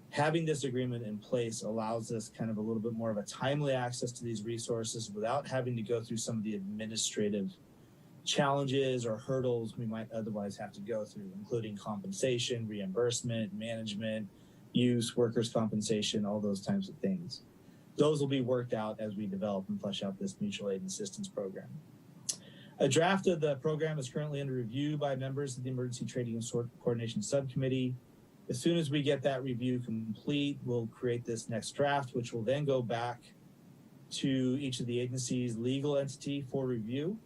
Having this agreement in place allows us kind of a little bit more of a timely access to these resources without having to go through some of the administrative challenges or hurdles we might otherwise have to go through, including compensation, reimbursement, management, use, workers' compensation, all those types of things. Those will be worked out as we develop and flesh out this mutual aid and assistance program. A draft of the program is currently under review by members of the Emergency Training and Coordination Subcommittee. As soon as we get that review complete, we'll create this next draft, which will then go back to each of the agencies' legal entity for review.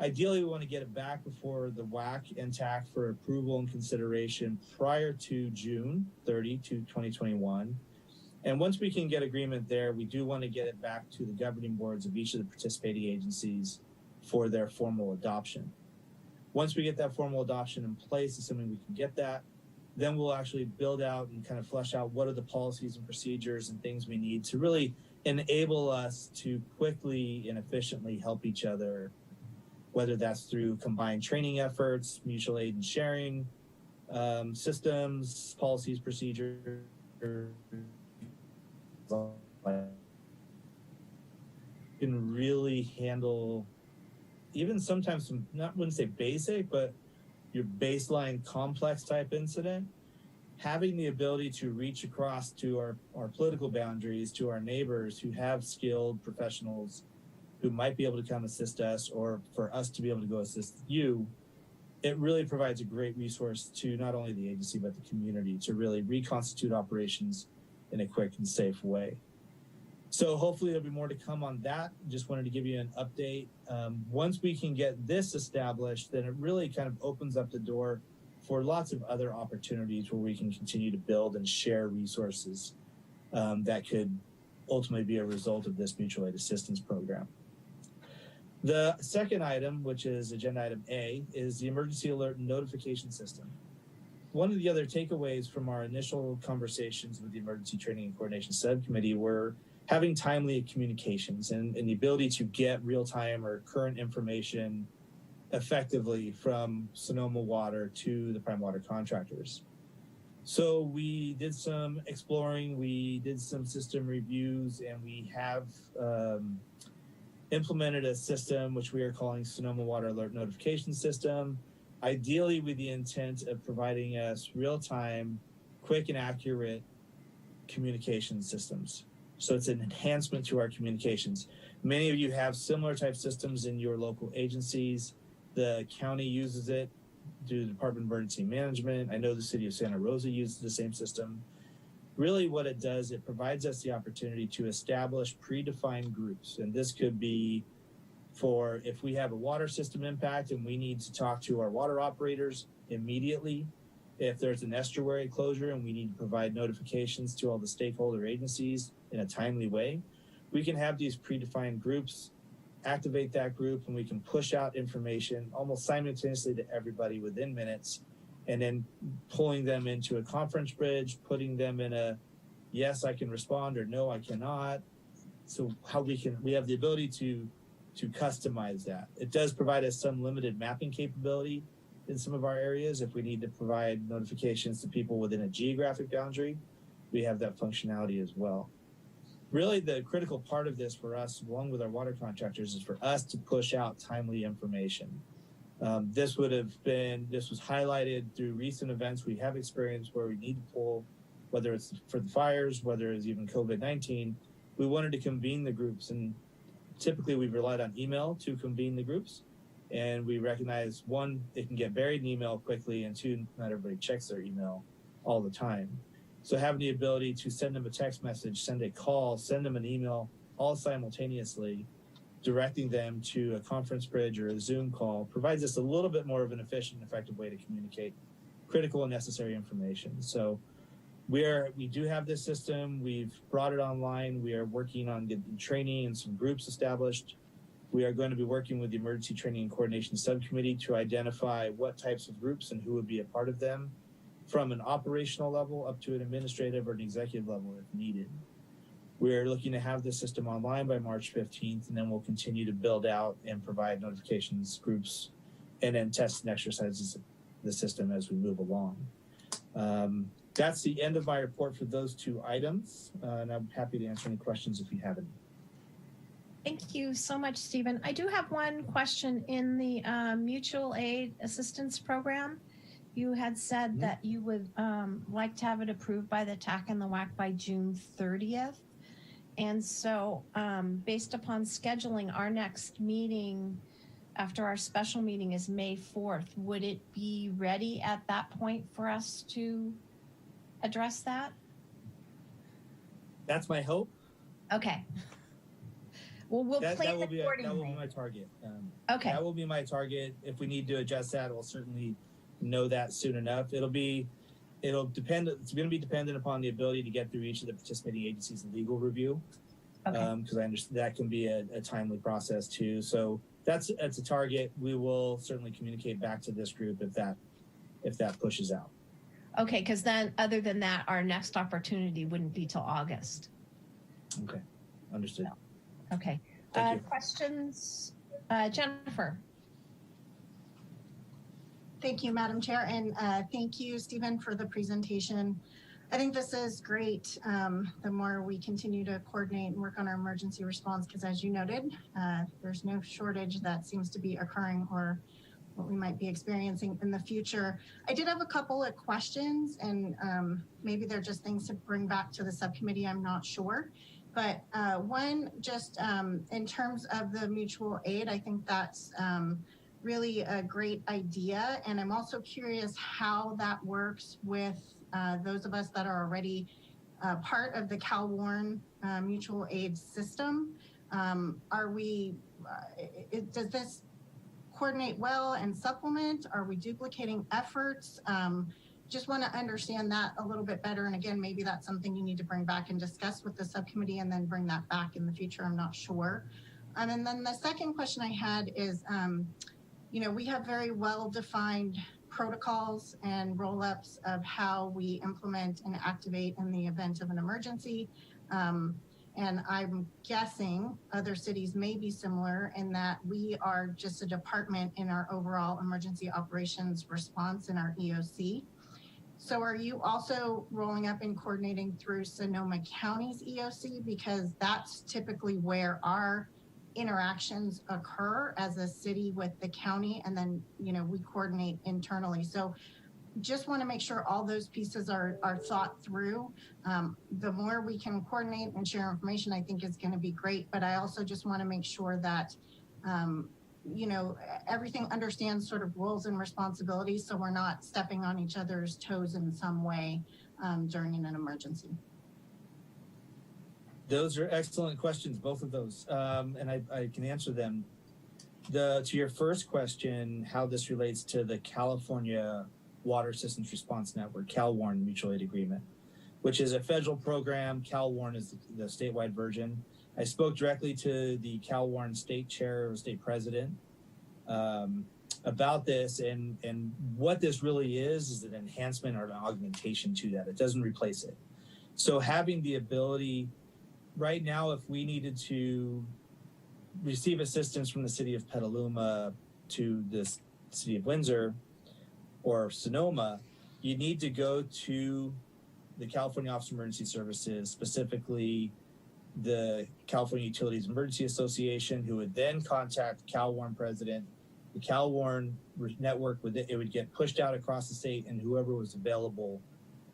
Ideally, we want to get it back before the WAC and TAC for approval and consideration prior to June 30, 2021. And once we can get agreement there, we do want to get it back to the governing boards of each of the participating agencies for their formal adoption. Once we get that formal adoption in place, assuming we can get that, then we'll actually build out and kind of flesh out what are the policies and procedures and things we need to really enable us to quickly and efficiently help each other, whether that's through combined training efforts, mutual aid and sharing, systems, policies, procedures, can really handle even sometimes some, wouldn't say basic, but your baseline complex type incident. Having the ability to reach across to our political boundaries, to our neighbors who have skilled professionals who might be able to come assist us, or for us to be able to go assist you, it really provides a great resource to not only the agency, but the community to really reconstitute operations in a quick and safe way. So hopefully there'll be more to come on that. Just wanted to give you an update. Once we can get this established, then it really kind of opens up the door for lots of other opportunities where we can continue to build and share resources that could ultimately be a result of this mutual aid assistance program. The second item, which is agenda item A, is the emergency alert and notification system. One of the other takeaways from our initial conversations with the Emergency Training and Coordination Subcommittee were having timely communications and the ability to get real-time or current information effectively from Sonoma Water to the prime water contractors. So we did some exploring, we did some system reviews, and we have implemented a system which we are calling Sonoma Water Alert Notification System, ideally with the intent of providing us real-time, quick and accurate communication systems. So it's an enhancement to our communications. Many of you have similar type systems in your local agencies. The county uses it through the Department of Emergency Management. I know the city of Santa Rosa uses the same system. Really what it does, it provides us the opportunity to establish predefined groups. And this could be for if we have a water system impact and we need to talk to our water operators immediately. If there's an estuary closure and we need to provide notifications to all the stakeholder agencies in a timely way, we can have these predefined groups, activate that group, and we can push out information almost simultaneously to everybody within minutes, and then pulling them into a conference bridge, putting them in a yes, I can respond, or no, I cannot. So we have the ability to customize that. It does provide us some limited mapping capability in some of our areas. If we need to provide notifications to people within a geographic boundary, we have that functionality as well. Really, the critical part of this for us, along with our water contractors, is for us to push out timely information. This was highlighted through recent events we have experienced where we need to pull, whether it's for the fires, whether it's even COVID-19, we wanted to convene the groups, and typically we've relied on email to convene the groups. And we recognize, one, it can get buried in email quickly, and two, not everybody checks their email all the time. So having the ability to send them a text message, send a call, send them an email, all simultaneously, directing them to a conference bridge or a Zoom call provides us a little bit more of an efficient and effective way to communicate critical and necessary information. So we do have this system. We've brought it online. We are working on getting training and some groups established. We are going to be working with the Emergency Training and Coordination Subcommittee to identify what types of groups and who would be a part of them, from an operational level up to an administrative or an executive level if needed. We're looking to have this system online by March 15th, and then we'll continue to build out and provide notifications, groups, and then test and exercises the system as we move along. That's the end of my report for those two items, and I'm happy to answer any questions if you have any. Thank you so much, Stephen. I do have one question in the mutual aid assistance program. You had said that you would like to have it approved by the TAC and the WAC by June 30th. And so based upon scheduling, our next meeting after our special meeting is May 4th. Would it be ready at that point for us to address that? That's my hope. Okay. Well, we'll plan that will be accordingly. my target. Okay. That will be my target. If we need to adjust that, we'll certainly know that soon enough. It'll depend. It's going to be dependent upon the ability to get through each of the participating agencies' legal review. Okay. Because I understand that can be a timely process too. So that's a target. We will certainly communicate back to this group if that pushes out. Okay, because then other than that, our next opportunity wouldn't be till August. Okay, understood. No. Okay. Thank you. Questions? Jennifer. Thank you, Madam Chair, and thank you, Stephen, for the presentation. I think this is great. The more we continue to coordinate and work on our emergency response, because as you noted, there's no shortage that seems to be occurring or what we might be experiencing in the future. I did have a couple of questions, and maybe they're just things to bring back to the subcommittee, I'm not sure. But one, just in terms of the mutual aid, I think that's really a great idea. And I'm also curious how that works with those of us that are already part of the Cal-Warren mutual aid system. Does this coordinate well and supplement? Are we duplicating efforts? Just want to understand that a little bit better. And again, maybe that's something you need to bring back and discuss with the subcommittee and then bring that back in the future. I'm not sure. And then the second question I had is, we have very well-defined protocols and roll-ups of how we implement and activate in the event of an emergency. And I'm guessing other cities may be similar in that we are just a department in our overall emergency operations response in our EOC. So are you also rolling up and coordinating through Sonoma County's EOC? Because that's typically where our interactions occur as a city with the county, and then we coordinate internally. So just want to make sure all those pieces are thought through. The more we can coordinate and share information, I think is going to be great. But I also just want to make sure that everything understands sort of roles and responsibilities, so we're not stepping on each other's toes in some way during an emergency. Those are excellent questions, both of those, and I can answer them. To your first question, how this relates to the California Water Systems Response Network, Cal-Warren Mutual Aid Agreement, which is a federal program. Cal-Warren is the statewide version. I spoke directly to the Cal-Warren state chair or state president about this, and what this really is an enhancement or an augmentation to that. It doesn't replace it. So having the ability right now, if we needed to receive assistance from the city of Petaluma to the city of Windsor or Sonoma, you need to go to the California Office of Emergency Services, specifically the California Utilities Emergency Association, who would then contact CalWARN president. The CalWARN network would get pushed out across the state, and whoever was available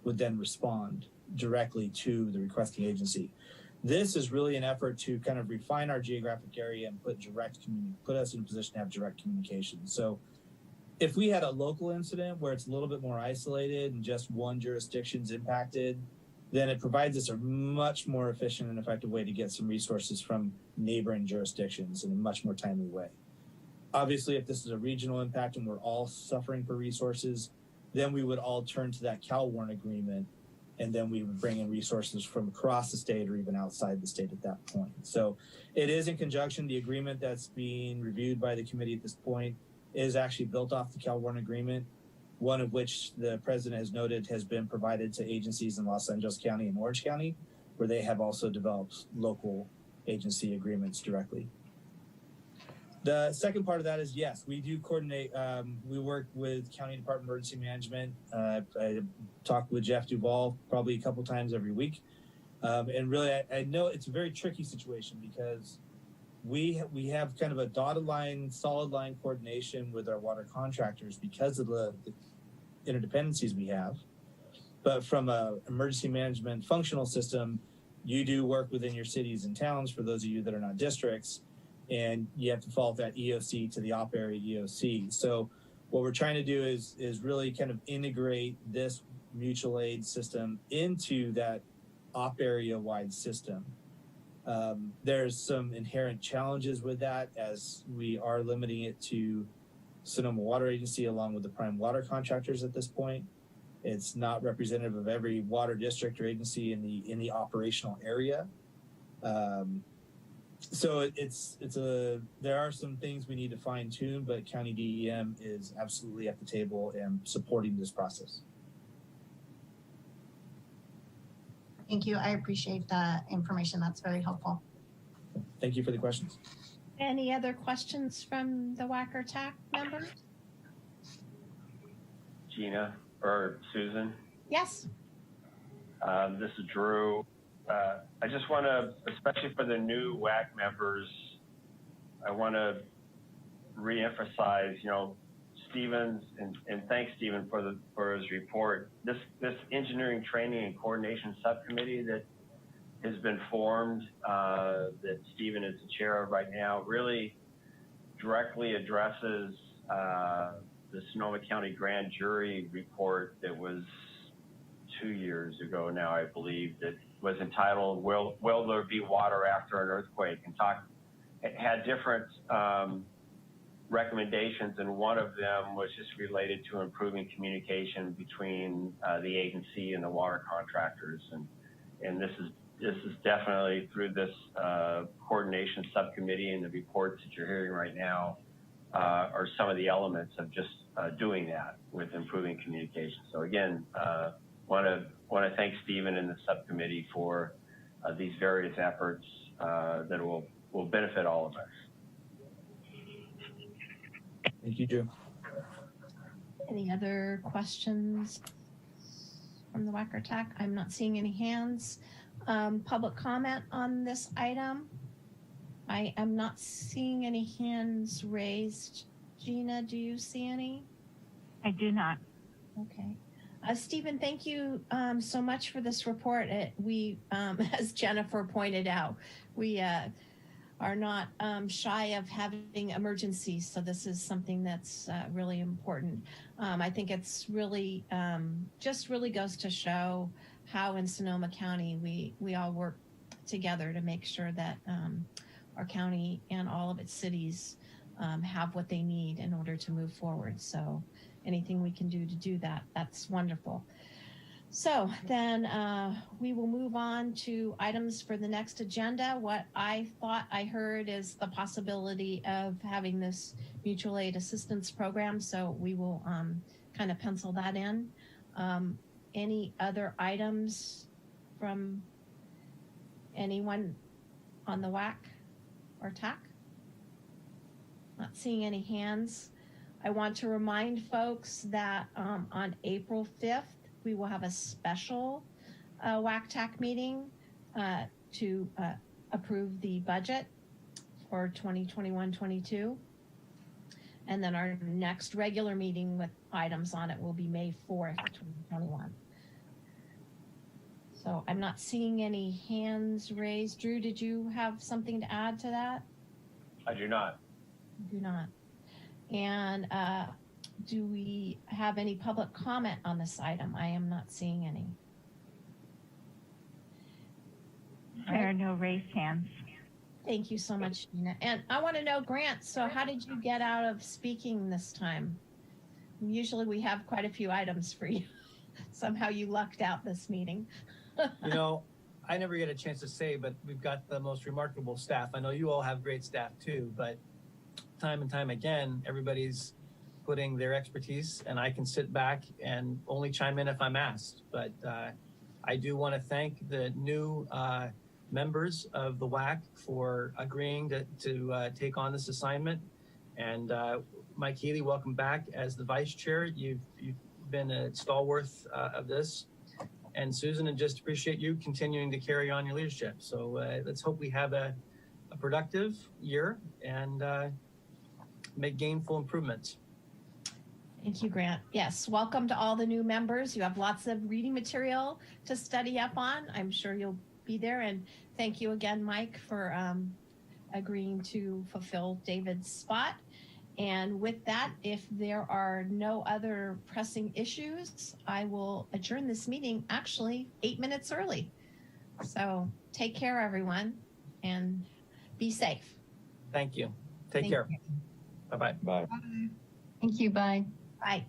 would then respond directly to the requesting agency. This is really an effort to kind of refine our geographic area and put us in a position to have direct communication. So if we had a local incident where it's a little bit more isolated and just one jurisdiction's impacted, then it provides us a much more efficient and effective way to get some resources from neighboring jurisdictions in a much more timely way. Obviously, if this is a regional impact and we're all suffering for resources, then we would all turn to that CalWARN agreement, and then we would bring in resources from across the state or even outside the state at that point. So it is in conjunction. The agreement that's being reviewed by the committee at this point is actually built off the CalWARN agreement, one of which the president has noted has been provided to agencies in Los Angeles County and Orange County, where they have also developed local agency agreements directly. The second part of that is, yes, we do coordinate. We work with County Department of Emergency Management. I talk with Jeff Duvall probably a couple times every week. And really, I know it's a very tricky situation because we have kind of a dotted line, solid line coordination with our water contractors because of the interdependencies we have. But from a emergency management functional system, you do work within your cities and towns, for those of you that are not districts, and you have to follow that EOC to the op area EOC. So what we're trying to do is really kind of integrate this mutual aid system into that op area wide system. There's some inherent challenges with that, as we are limiting it to Sonoma Water Agency along with the prime water contractors at this point. It's not representative of every water district or agency in the operational area. So there are some things we need to fine tune, but County DEM is absolutely at the table and supporting this process. Thank you. I appreciate that information. That's very helpful. Thank you for the questions. Any other questions from the WAC or TAC members? Gina or Susan? Yes. This is Drew. I just want to, especially for the new WAC members, I want to reemphasize, Stephen's and thanks Stephen for his report. This engineering training and coordination subcommittee that has been formed, that Stephen is the chair of right now, really directly addresses the Sonoma County Grand Jury report that was 2 years ago now, I believe, that was entitled "Will There Be Water After an Earthquake?" and it had different recommendations, and one of them was just related to improving communication between the agency and the water contractors, and this is definitely through this coordination subcommittee and the reports that you're hearing right now are some of the elements of just doing that with improving communication. So again, want to thank Stephen and the subcommittee for these various efforts that will benefit all of us. Thank you, Drew. Any other questions from the WAC or TAC? I'm not seeing any hands. Public comment on this item? I am not seeing any hands raised. Gina, do you see any? I do not. Okay. Stephen, thank you so much for this report. We, as Jennifer pointed out, we are not shy of having emergencies, so this is something that's really important. I think it's really just really goes to show how in Sonoma County we all work together to make sure that our county and all of its cities have what they need in order to move forward. So anything we can do to do that, that's wonderful. So then we will move on to items for the next agenda. What I thought I heard is the possibility of having this mutual aid assistance program. So we will kind of pencil that in. Any other items from anyone on the WAC or TAC? Not seeing any hands. I want to remind folks that on April 5th, we will have a special WAC TAC meeting to approve the budget for 2021-22. And then our next regular meeting with items on it will be May 4th, 2021. So I'm not seeing any hands raised. Drew, did you have something to add to that? I do not. Do not. And do we have any public comment on this item? I am not seeing any. There are no raised hands. Thank you so much, Nina. And I want to know, Grant, so how did you get out of speaking this time? Usually we have quite a few items for you. Somehow you lucked out this meeting. You know, I never get a chance to say, but we've got the most remarkable staff. I know you all have great staff too, but time and time again, everybody's putting their expertise, and I can sit back and only chime in if I'm asked. But I do want to thank the new members of the WAC for agreeing to take on this assignment. And Mike Healy, welcome back as the vice chair. You've been a stalwart of this. And Susan, and just appreciate you continuing to carry on your leadership. So let's hope we have a productive year and make gainful improvements. Thank you, Grant. Yes, welcome to all the new members. You have lots of reading material to study up on. I'm sure you'll be there. And thank you again, Mike, for agreeing to fulfill David's spot. And with that, if there are no other pressing issues, I will adjourn this meeting actually 8 minutes early. So take care, everyone, and be safe. Thank you. Take care. Bye-bye. Bye. Thank you. Bye. Bye.